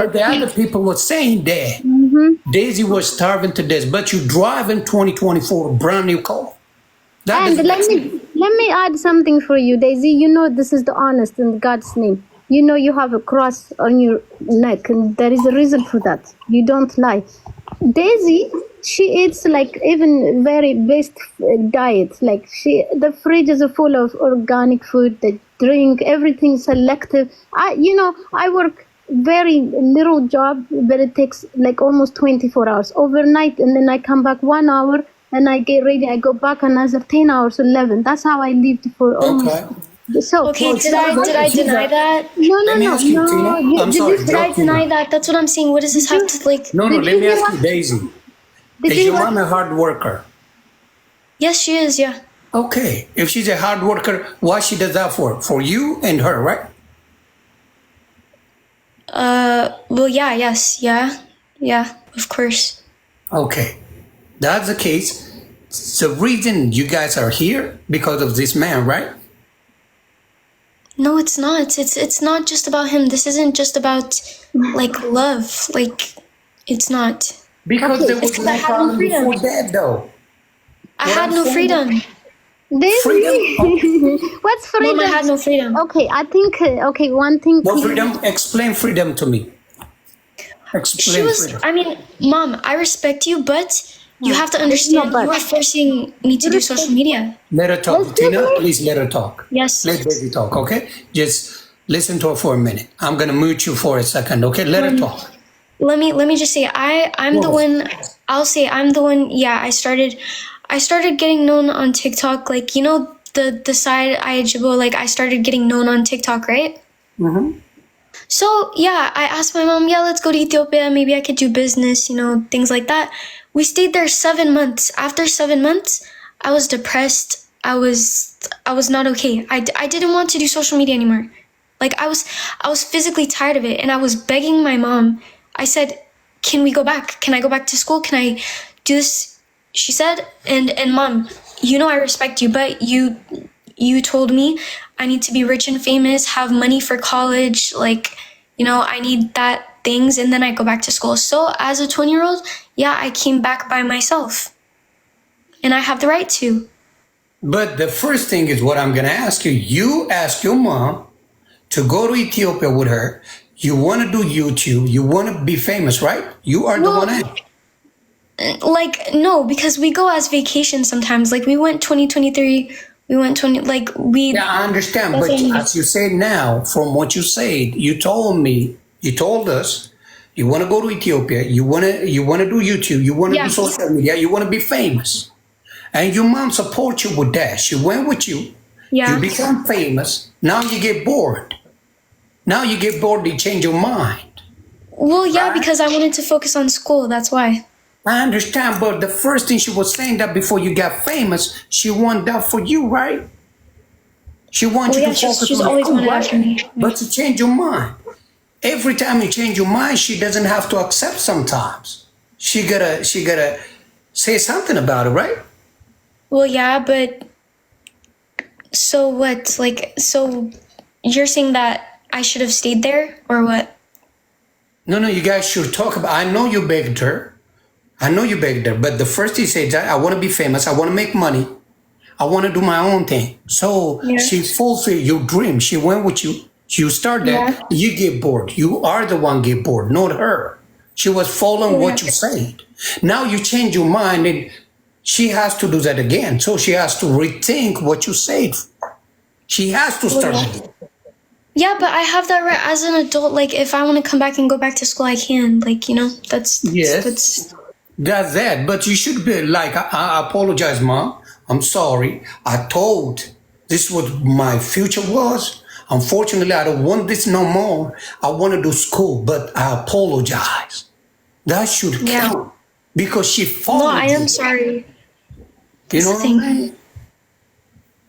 But the other people were saying that Daisy was starving to death, but you drive in 2024 a brand new car. And let me add something for you, Daisy. You know this is the honest in God's name. You know you have a cross on your neck, and there is a reason for that. You don't lie. Daisy, she eats like even very best diet. Like the fridge is full of organic food, the drink, everything selective. I work very little job, but it takes like almost 24 hours overnight, and then I come back 1 hour. And I get ready, I go back another 10 hours, 11. That's how I lived for almost. Okay. So, Okay, did I deny that? No. I'm sorry. Did I deny that? That's what I'm saying. What does this have to like? No, let me ask you, Daisy. Is your mom a hard worker? Yes, she is. Yeah. Okay. If she's a hard worker, why she does that for? For you and her, right? Well, yeah, yes, yeah, of course. Okay. That's the case. The reason you guys are here because of this man, right? No, it's not. It's not just about him. This isn't just about like love. Like, it's not. Because there was It's 'cause no I had no problem freedom. before that, though. I had no freedom. Daisy, what's freedom? Mom, I had no freedom. Okay, I think one thing. No freedom. Explain freedom to me. Explain She was. freedom. I mean, Mom, I respect you, but you have to understand you are forcing me to do social media. Let her talk. Tina, please let her talk. Yes. Let baby talk, okay? Just listen to her for a minute. I'm gonna mute you for a second, okay? Let her talk. Let me just say I'm the one. I'll say I'm the one. Yeah, I started getting known on TikTok. Like, you know, the side Ajibo, like I started getting known on TikTok, right? Mm-hmm. So yeah, I asked my mom, yeah, let's go to Ethiopia. Maybe I could do business, you know, things like that. We stayed there 7 months. After 7 months, I was depressed. I was not okay. I didn't want to do social media anymore. Like I was physically tired of it, and I was begging my mom. I said, "Can we go back? Can I go back to school? Can I do this?" She said, "And Mom, you know I respect you, but you told me I need to be rich and famous, have money for college, like, you know, I need that things, and then I go back to school." So as a 20-year-old, yeah, I came back by myself, and I have the right to. But the first thing is what I'm gonna ask you. You ask your mom to go to Ethiopia with her. You want to do YouTube. You want to be famous, right? You are the one. like, no, because we go as vacation sometimes. Like, we went 2023, we went 20, like, we... Yeah, I understand, but as you say now, from what you said, you told us, you want to go to Ethiopia, you want to do YouTube, you want to do social media, you want to be famous. And your mom support you with that. She went with you. Yeah. You become famous. Now you get bored. You change your mind. Well, yeah, right? because I wanted to focus on school. That's why. I understand, but the first thing she was saying that before you got famous, she wanted that for you, right? She wants you to focus she's on always school, wanted that right? for me. But to change your mind. Every time you change your mind, she doesn't have to accept sometimes. She gotta say something about it, right? Well, yeah, but so what? Like, so you're saying that I should have stayed there, or what? No, you guys should talk about. I know you begged her, but the first he said, I want to be famous, I want to make money, I want to do my own thing. So she fulfilled your dream. She went with you. You start that, you get bored. You are the one get bored, not her. She was following what you said. Now you change your mind and she has to do that again. So she has to rethink what you said. She has to start again. Yeah, but I have that right as an adult. Like, if I want to come back and go back to school, I can. Like, you know, that's that. But you should be like, I apologize, Mom. I'm sorry. I told this what my future was. Unfortunately, I don't want this no more. I want to do school, but I apologize. That should count because she followed. No, I am sorry. You know what I mean?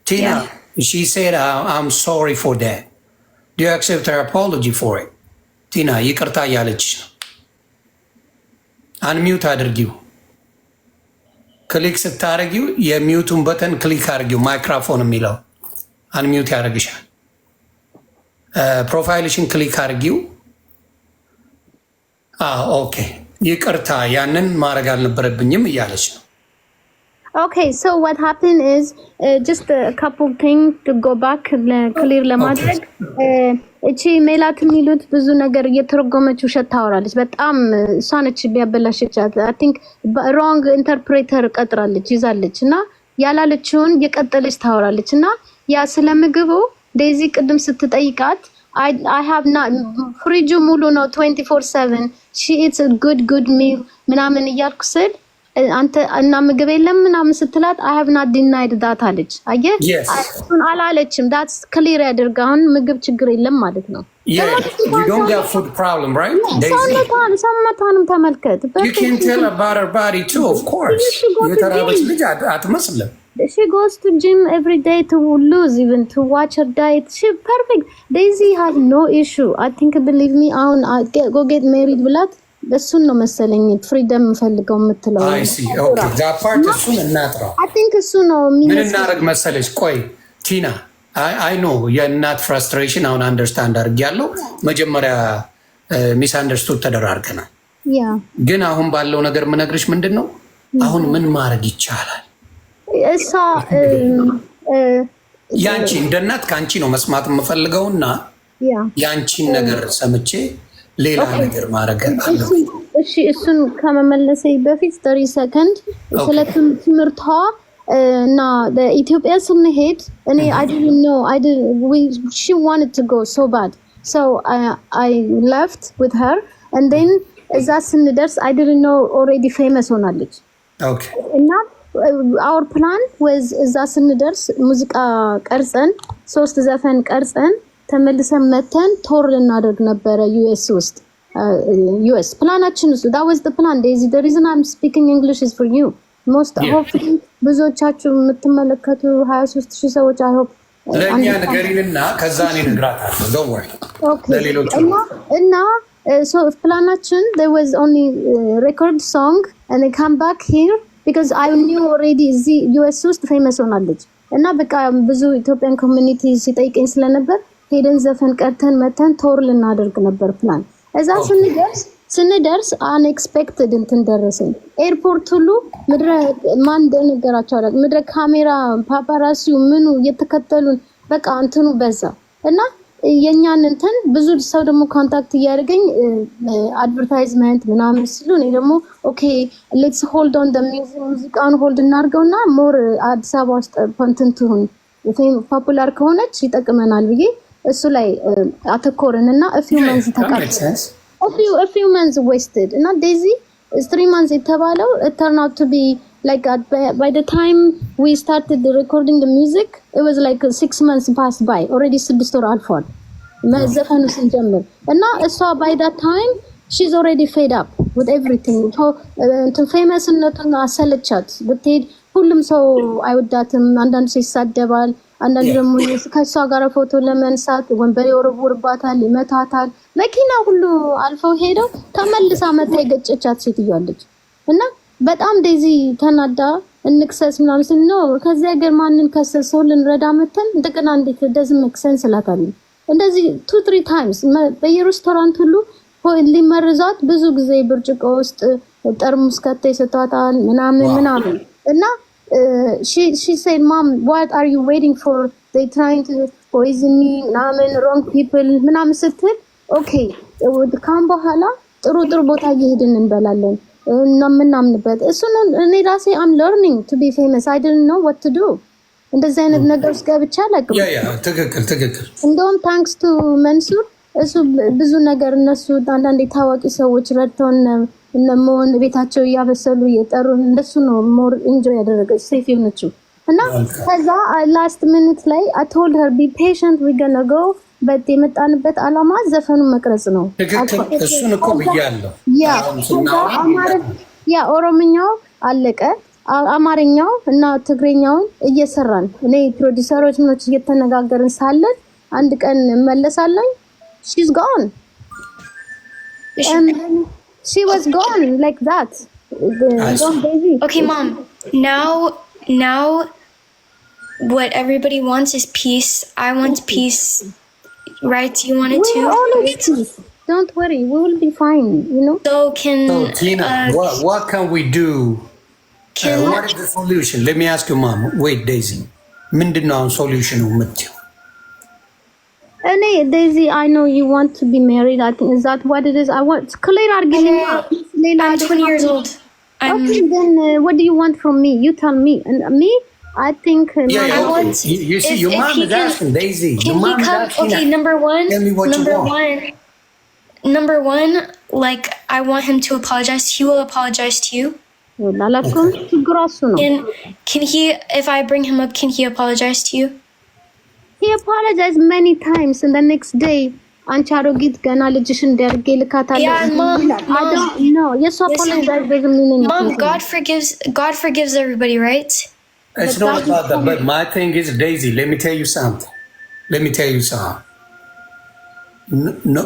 Tina, she said, I'm sorry for that. Do you accept her apology for it? Tina, ይቅርታ እያለች ነው። አንሚዩት አድርጊው። ክሊክ ስታደርጊው የሚዩቱን በተን ክሊክ አድርጊው። ማይክሮፎን የሚለው አንሚዩት ያደርግሻል። ፕሮፋይልሽን ክሊክ አድርጊው። ኦኬ ይቅርታ ያንን ማድረግ አልነበረብኝም እያለች ነው። Okay, so what happened is just a couple things to go back clear ለማድረግ እቺ ሜላት የሚሉት ብዙ ነገር እየተረጎመች ውሸት ታወራለች። በጣም እሷ ነች ቢያበላሽቻት። I think wrong interpreter ቀጥራለች ይዛለች እና ያላለችውን የቀጠለች ታወራለች እና ያ ስለምግቡ ዴዚ ቅድም ስትጠይቃት I have not ፍሪጁ ሙሉ ነው 24/7 she eats a good meal ምናምን እያልኩ ስል አንተ እና ምግብ የለም ምናምን ስትላት I have not denied that አለች። አየህ እሱን አላለችም። that's clear ያደርጋውን ምግብ ችግር የለም ማለት ነው። Yeah, you don't get food problem, right? ሰውነቷንም ተመልከት። You can tell about her body too, of course. የተራበች ልጅ አትመስልም። She goes to gym every day to lose, even to watch her diet. She perfect. Daisy has no issue. I think, believe me, go get married ብላት እሱን ነው መሰለኝ ፍሪደም ፈልገው የምትለው። I see. Okay, that part እሱን እናጥራው። I think እሱ ነው ምን እናደርግ መሰለሽ? ቆይ ቲና I know የእናት ፍራስትሬሽን አሁን አንደርስታንድ አድርጌያለሁ። መጀመሪያ ሚስ አንደርስቱድ ተደራርገናል። ግን አሁን ባለው ነገር ምነግርሽ ምንድን ነው አሁን ምን ማድረግ ይቻላል? እሷ ያንቺ እንደ እናት ከአንቺ ነው መስማት የምፈልገውና ያንቺን ነገር ሰምቼ ሌላ ነገር ማድረግ አለብኝ። እሺ እሱን ከመመለሴ በፊት 30 ሰከንድ ስለ ትምህርቷ እና ኢትዮጵያ ስንሄድ እኔ I didn't know she wanted to go so bad so I left with her and then እዛ ስንደርስ I didn't know already famous ሆናለች። Okay. እና our plan was እዛ ስንደርስ ሙዚቃ ቀርጸን 3 ዘፈን ቀርጸን ተመልሰን መተን ቶር ልናደርግ ነበረ US ውስጥ US ፕላናችን ውስጥ that was the plan. Daisy, the reason I'm speaking English is for you. Most hopefully ብዙዎቻችሁ የምትመለከቱ 23000 ሰዎች I hope ለኛ ነገሪንና ከዛ እኔ እነግራታለሁ። don't worry. ለሌሎቹ እና so planaችን there was only record song and I come back here because I knew already እዚህ US ውስጥ famous ሆናለች እና በቃ ብዙ ኢትዮጵያን ኮሚኒቲ ሲጠይቀኝ ስለነበር ሄደን ዘፈን ቀርተን መተን ቶር ልናደርግ ነበር ፕላን። እዛ ስንደርስ unexpected እንትን ደረሰኝ። ኤርፖርት ሁሉ ምድረ ማን እንደነገራቸው አላውቅም። ምድረ ካሜራ ፓፓራሲው ምኑ እየተከተሉን በቃ እንትኑ በዛ እና የኛን እንትን ብዙ ሰው ደግሞ ኮንታክት እያደረገኝ አድቨርታይዝመንት ምናምን ሲሉ እኔ ደግሞ ኦኬ ሌትስ ሆልድ ኦን ዘ ሙዚቃውን ሆልድ እናድርገውና ሞር አዲስ አበባ ውስጥ ኮንተንት ሁን ፖፑላር ከሆነች ይጠቅመናል ብዬ እሱ ላይ አተኮርንና a few months ተቃጠለ a few months wasted እና ዴዚ 3 months የተባለው it turned out to be like by the time we started recording the music it was like 6 months passed by already 6 ወር አልፏል መዘፈኑ ስንጀምር እና እሷ by that time she's already fed up with everything to famousነቱን አሰለቻት ብትሄድ ሁሉም ሰው አይወዳትም አንዳንድ ሰው ይሳደባል አንዳንድ ደግሞ ከሷ ጋር ፎቶ ለመንሳት ወንበር ይወርውርባታል ይመታታል መኪና ሁሉ አልፈው ሄደው ተመልሳ መታ የገጨቻት ሴትዮ አለች እና በጣም ዴዚ ተናዳ እንክሰስ ምናምን ነው ከዚህ ሀገር ማንን ከሰሰው ልንረዳ መተን እንደገና እንዴት doesn't make sense ላታል እንደዚህ 2-3 times በየሬስቶራንት ሁሉ ሊመርዛት ብዙ ጊዜ ብርጭቆ ውስጥ ጠርሙስ ከተይ ሰጣታል ምናምን እና she said mom what are you waiting for they trying to poison me ምናምን wrong people ምናምን ስትል okay ካም በኋላ ጥሩ ቦታ እየሄድን እንበላለን እና ምናምንበት እሱ ነው እኔ ራሴ I'm learning to be famous I didn't know what to do እንደዚህ አይነት ነገር ውስጥ ገብቻ አላውቅም ትክክል እንደውም thanks to መንሱር እሱ ብዙ ነገር እነሱ አንዳንድ ታዋቂ ሰዎች ረድተውን እነሞን ቤታቸው ያበሰሉ የጠሩ እንደሱ ነው ሞር ኢንጆይ ያደረገች ሴፍ የሆነችው እና ከዛ ላስት ሚኒት ላይ I told her be patient we gonna go but የመጣንበት አላማ ዘፈኑ መቅረጽ ነው እሱን እኮ ብያለሁ ያ ኦሮምኛው አለቀ አማርኛው እና ትግሬኛውን እየሰራን እኔ ፕሮዲዩሰሮች ምኖች እየተነጋገርን ሳለን አንድ ቀን መለሳለኝ she's gone and she was gone like that okay mom now what everybody wants is peace I want peace right you want it too right? Don't worry we will be fine you know so Tina what can we do what is the solution let me ask you mom wait Daisy ምንድነው solution የምትይው እኔ Daisy I know you want to be married I think is that what it is I want clear arguing I'm 20 years old okay then what do you want from me you tell me and me I think I want you see your mom is asking Daisy your mom is asking okay number one like I want him to apologize he will apologize to you can he if I bring him up can he apologize to you he apologized many times and the next day አንቻሮጊት ገና ልጅሽን ደርጌ ልካታለሁ I don't know yes apologize doesn't mean anything mom God forgives everybody right it's not about that but my thing is Daisy let me tell you something no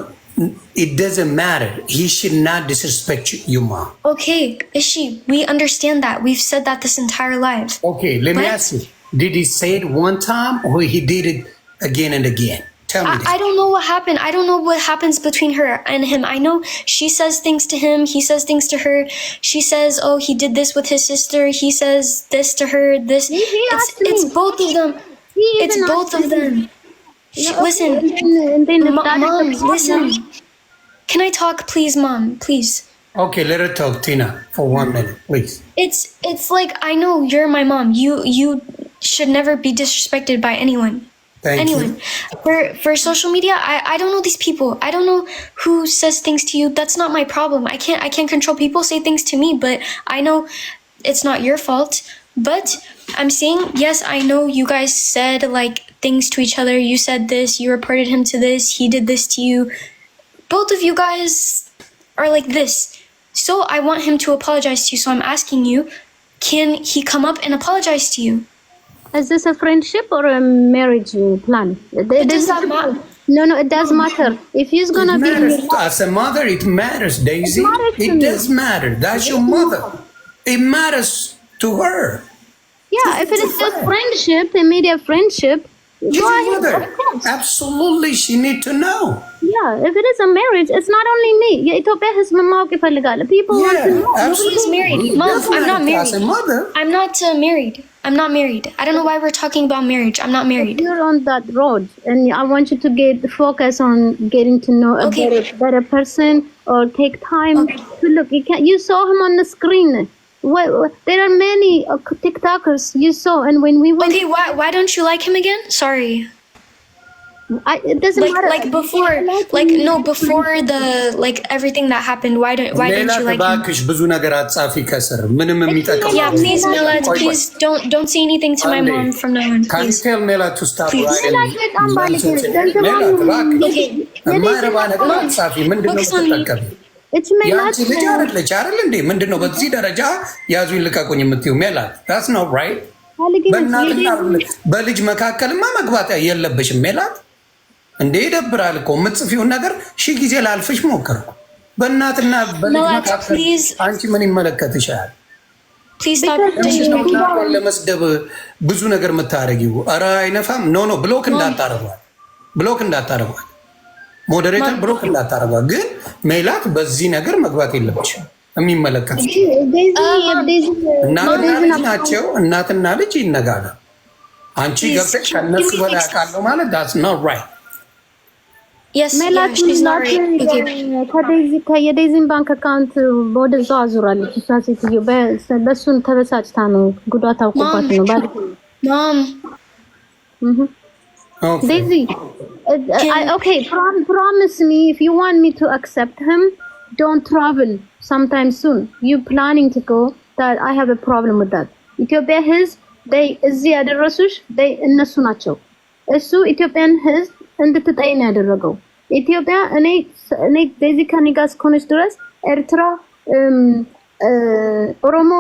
it doesn't matter he should not disrespect you mom okay Ishi we understand that we've said that this entire life okay let me ask you did he say it one time or he did it again and again tell me I don't know what happened I don't know what happens between her and him I know she says things to him he says things to her she says oh he did this with his sister he says this to her this it's both of them it's both of them listen mom listen can I talk please mom please okay let her talk Tina for 1 minute please it's like I know you're my mom you should never be disrespected by anyone Thank you. For social media I don't know these people I don't know who says things to you that's not my problem I can't control people say things to me but I know it's not your fault but I'm saying yes I know you guys said like things to each other you said this you reported him to this he did this to you both of you guys are like this so I want him to apologize to you so I'm asking you can he come up and apologize to you Is this a friendship or a marriage plan? It does not matter. No, it does matter. If he's gonna be as a mother, it matters, Daisy. It does matter. That's your mother. It matters to her. Yeah, if it is just friendship, immediate friendship, go ahead. Absolutely, she need to know. Yeah, if it is a marriage, it's not only me. Ethiopia has people want to know. Nobody's married. Mom, I'm not married. As a mother, I'm not married. I'm not married. I don't know why we're talking about marriage. I'm not married. You're on that road, and I want you to focus on getting to know a better person, or take time to look. You saw him on the screen. There are many TikTokers you saw, and when we went. Okay, why don't you like him again? Sorry. It doesn't matter. Like before, before the everything that happened. Why didn't you like him? Yeah, please, Melat, please don't say anything to my mom from now on. Can you tell Melat to stop writing? Focus on me. It's Melat. That's not right. በልጅ መካከልማ መግባት የለብሽም ሜላት። እንዴ ይደብራል እኮ የምትጽፊውን ነገር ሺህ ጊዜ ላልፍሽ ሞከርኩ። በእናትና በልጅ መካከል አንቺ ምን ይመለከትሻል? ለመስደብ ብዙ ነገር የምታረጊው ኧረ አይነፋም። ኖ ብሎክ እንዳታረጓል ሞዴሬተር ብሎክ እንዳታረጓል። ግን ሜላት በዚህ ነገር መግባት የለብሽም። የሚመለከት ናቸው። እናትና ልጅ ይነጋገር። አንቺ ገብተሽ ከነሱ በላይ አውቃለሁ ማለት that's not right። የዴዚን ባንክ አካውንት ወደዛ አዙራለች እሷ ሴትዮ። በእሱን ተበሳጭታ ነው ጉዳት አውቆባት ነው ባል ዴዚ okay promise me if you want me to accept him don't travel sometime soon. You planning to go? That I have a problem with that. Ethiopia ህዝብ እዚህ ያደረሱሽ እነሱ ናቸው። እሱ ኢትዮጵያን ህዝብ እንድትጠይ ነው ያደረገው። ኢትዮጵያ እኔ በዚህ ከኔ ጋር እስከሆነች ድረስ ኤርትራ፣ ኦሮሞ፣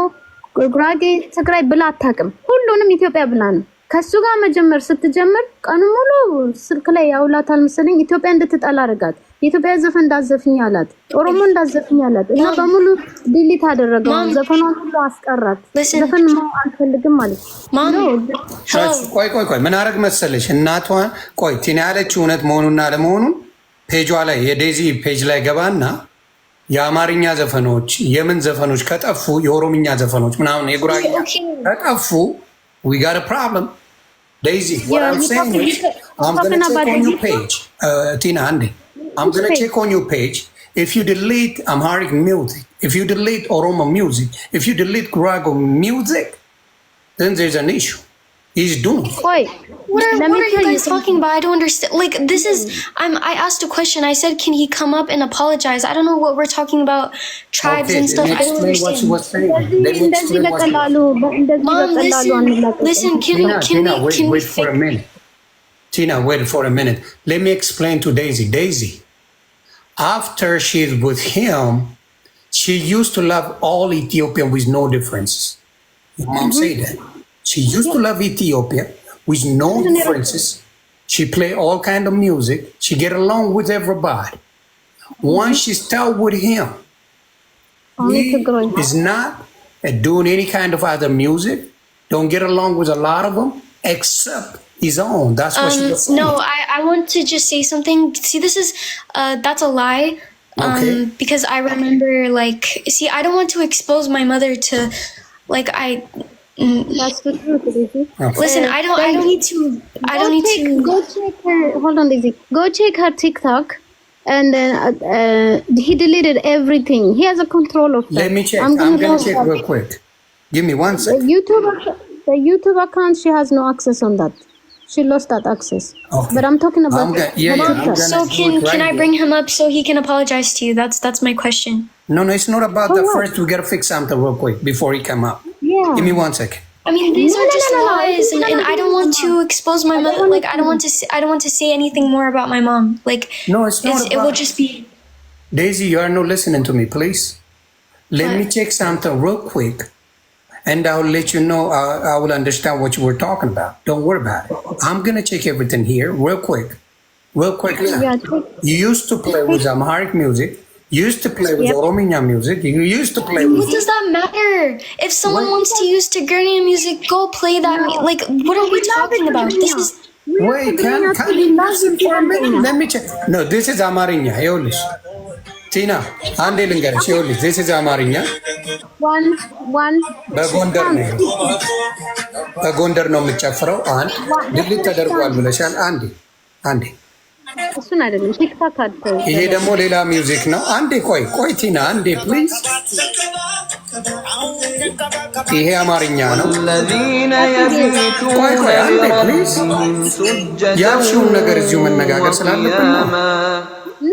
ጉራጌ፣ ትግራይ ብላ አታውቅም። ሁሉንም ኢትዮጵያ ብላ ነው። ከሱ ጋር መጀመር ስትጀምር ቀኑ ሙሉ ስልክ ላይ ያውላታል መሰለኝ። ኢትዮጵያ እንድትጠላ አደረጋት። የኢትዮጵያ ዘፈን እንዳዘፍኝ አላት፣ ኦሮሞ እንዳዘፍኝ አላት እና በሙሉ ዲሊት አደረገው። ዘፈኗን ሁሉ አስቀራት። ዘፈን አልፈልግም ማለት ነው። ቆይ ምን አረግ መሰለሽ እናቷን ቆይ ቲና ያለችው እውነት መሆኑና ለመሆኑን ፔጇ ላይ የዴዚ ፔጅ ላይ ገባና የአማርኛ ዘፈኖች የምን ዘፈኖች ከጠፉ የኦሮምኛ ዘፈኖች ምናምን የጉራጌኛ ከጠፉ we got a problem. Daisy, what I'm saying is, I'm going to check on your page. Tina, Andy, I'm going to check on your page. If you delete Amharic music, if you delete Oromo music, if you delete Gurago music, then there's an issue. He's doomed. Wait, what are you guys talking about? I don't understand. Like, this is, I asked a question. I said, can he come up and apologize? I don't know what we're talking about, tribes and stuff. I don't understand. Mom, listen, wait for a minute. Tina, wait for a minute. Let me explain to Daisy. Daisy, after she's with him, she used to love all Ethiopian with no differences. Your mom said that. She used to love Ethiopia with no differences. She play all kind of music. She get along with everybody. Once she start with him, he is not doing any kind of other music. Don't get along with a lot of them except his own. That's what she does. No, I want to just say something. See, this is that's a lie. Because I remember, see, I don't want to expose my mother to, that's the truth, Daisy. Listen, I don't need to. Go check her. Hold on, Daisy. Go check her TikTok, and then he deleted everything. He has a control of that. Let me check. I'm gonna check real quick. Give me 1 second. The YouTube account, she has no access on that. She lost that access. Okay. But I'm talking about. So can I bring him up so he can apologize to you? That's my question. No, it's not about that. First, we gotta fix something real quick before he come up. Yeah. Give me 1 second. I mean, these are just lies, and I don't want to expose my mother. I don't want to say anything more about my mom. No, it's not. It will just be. Daisy, you are not listening to me, please. Let me check something real quick, and I'll let you know. I will understand what you were talking about. Don't worry about it. I'm gonna check everything here real quick. You used to play with Amharic music. You used to play with Orominya music. You used to play with. What does that matter? If someone wants to use Tigrinya music, go play that. What are we talking about? This is. Wait, can you listen for a minute? Let me check. No, this is Amarinya. Eolish. Tina, Ande Lingarish. Eolish. This is Amarinya. One. Begondar. በጎንደር ነው የምጨፍረው። አንድ ድልት ተደርጓል ብለሻል። አንዴ እሱን አይደለም ቲክታክ አድርገው። ይሄ ደግሞ ሌላ ሚውዚክ ነው። አንዴ ቆይ ቲና አንዴ ፕሊዝ። ይሄ አማርኛ ነው። ቆይ አንዴ ፕሊዝ። ያልሽውን ነገር እዚሁ መነጋገር ስላለብን ነው።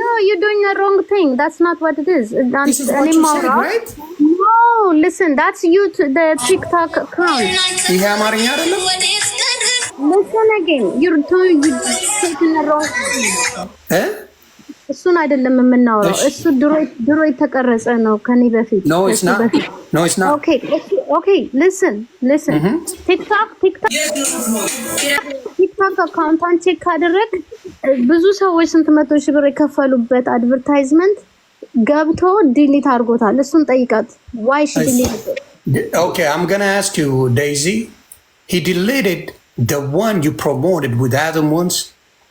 No, you're doing a wrong thing. That's not what it is. This is what you said, right? No, listen, that's you to the TikTok account. ይሄ አማርኛ አይደለም። Listen again. You're taking a wrong thing. እሱን አይደለም የምናወራው። እሱ ድሮ የተቀረጸ ነው ከኔ በፊት። No, it's not. Okay, listen. TikTok አካውንታን ቼክ ካደረግ ብዙ ሰዎች ስንት መቶ ሺህ ብር የከፈሉበት አድቨርታይዝመንት ገብቶ ዲሊት አድርጎታል። እሱን ጠይቃት። Why she deleted it? Okay, I'm going to ask you, Daisy. He deleted the one you promoted with other ones.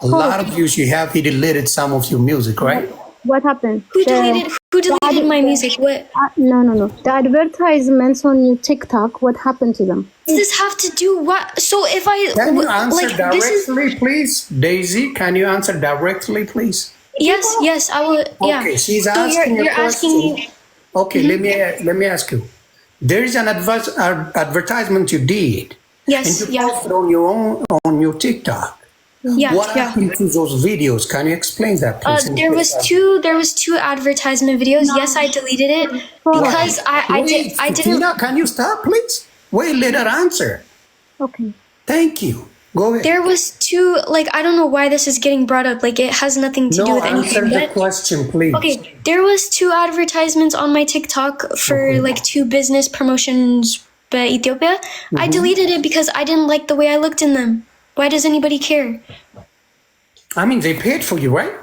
A lot of views you have. He deleted some of your music, right? What happened? Who deleted my music? What? No. The advertisements on your TikTok, what happened to them? Does this have to do what? So if I Can you answer like directly, please? Daisy, can you answer directly, please? Yes, I will. Yeah. Okay, she's So asking you're a question. asking me. Okay, let me ask you. There is an advertisement you did. Yes. And you posted on your TikTok. What happened to those videos? Can you explain that, please? There was two advertisement videos. No. Yes, I deleted it because I didn't. Tina, can you stop, please? Wait, let her answer. Okay. Thank you. Go ahead. There was two. Like, I don't know why this is getting brought up. Like, it has nothing to do with anything. Answer the question, please. Okay, there was two advertisements on my TikTok for like two business promotions by Ethiopia. I deleted it because I didn't like the way I looked in them. Why does anybody care? I mean, they paid for you, right?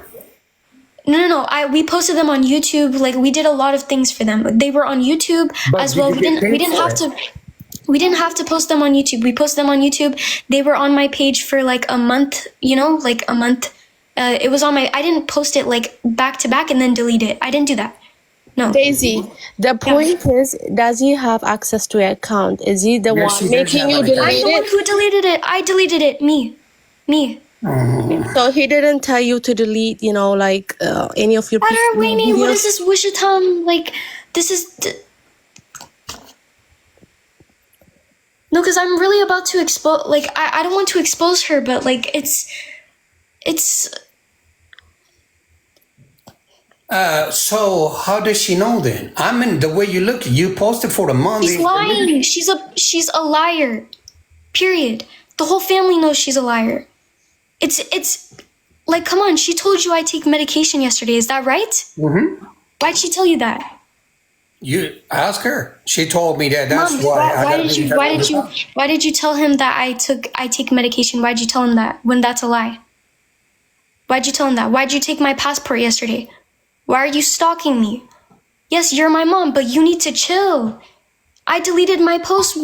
No. We posted them on YouTube. Like, we did a lot of things for them. They were on YouTube as well. We didn't have to post them on YouTube. We posted them on YouTube. They were on my page for like a month, like a month. It was on my, I didn't post it like back to back and then delete it. I didn't do that. No. Daisy, the point is, does he have access to your account? Is he the one making you delete I'm the one who deleted it. I deleted it. Me. So he didn't tell you to delete, like any of your videos? What is this Wishatam? Like, this is... No, because I'm really about to expose... Like, I don't want to expose her, but like, it's... So how does she know then? I mean, the way you look, you posted for a month. She's lying. She's a liar. Period. The whole family knows she's a liar. It's like, come on. She told you I take medication yesterday. Is that right? Mm-hmm. Why'd she tell you that? You ask her. She told me that. That's Mom, why. Why did you tell him that I take medication? Why'd you tell him that when that's a lie? Why'd you tell him that? Why'd you take my passport yesterday? Why are you stalking me? Yes, you're my mom, but you need to chill. I deleted my post.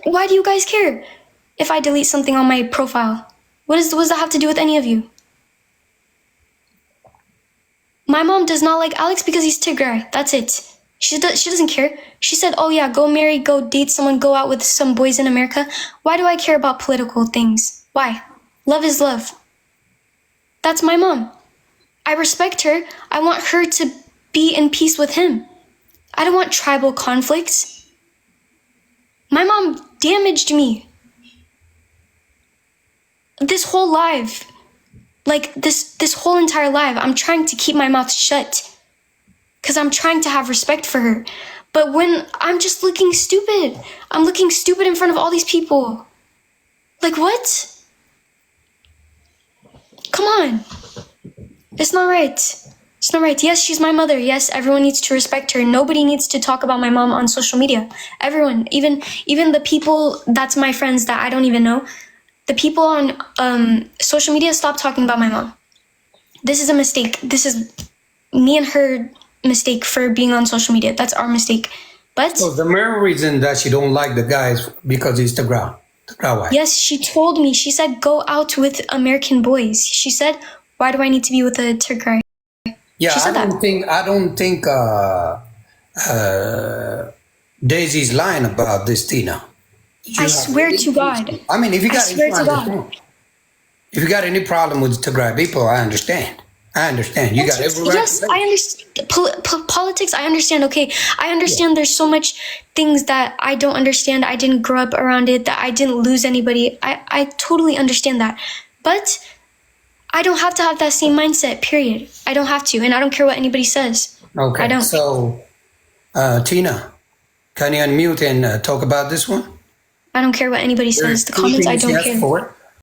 Why do you guys care if I delete something on my profile? What does that have to do with any of you? My mom does not like Alex because he's Tigray. That's it. She doesn't care. She said, oh yeah, go marry, go date someone, go out with some boys in America. Why do I care about political things? Why? Love is love. That's my mom. I respect her. I want her to be in peace with him. I don't want tribal conflicts. My mom damaged me. This whole life, like this whole entire life, I'm trying to keep my mouth shut because I'm trying to have respect for her. But when I'm just looking stupid, I'm looking stupid in front of all these people. Like, what? Come on. It's not right. It's not right. Yes, she's my mother. Yes, everyone needs to respect her. Nobody needs to talk about my mom on social media. Everyone, even the people that's my friends that I don't even know, the people on social media, stop talking about my mom. This is a mistake. This is me and her mistake for being on social media. That's our mistake. But so the main reason that she don't like the guy is because he's the ground. Yes, she told me. She said, go out with American boys. She said, why do I need to be with a Tigray? Yeah, I don't think Daisy's lying about this, Tina. I swear to God. I mean, if you I got swear to God. if you got any problem with Tigray people, I understand. You got every right. Yes, I understand. Politics, I understand. Okay, I understand there's so much things that I don't understand. I didn't grow up around it, that I didn't lose anybody. I totally understand that. But I don't have to have that same mindset, period. I don't have to, and I don't care what anybody says. Okay, I don't. So, Tina, can you unmute and talk about this one? I don't care what anybody says. The comments, I don't care.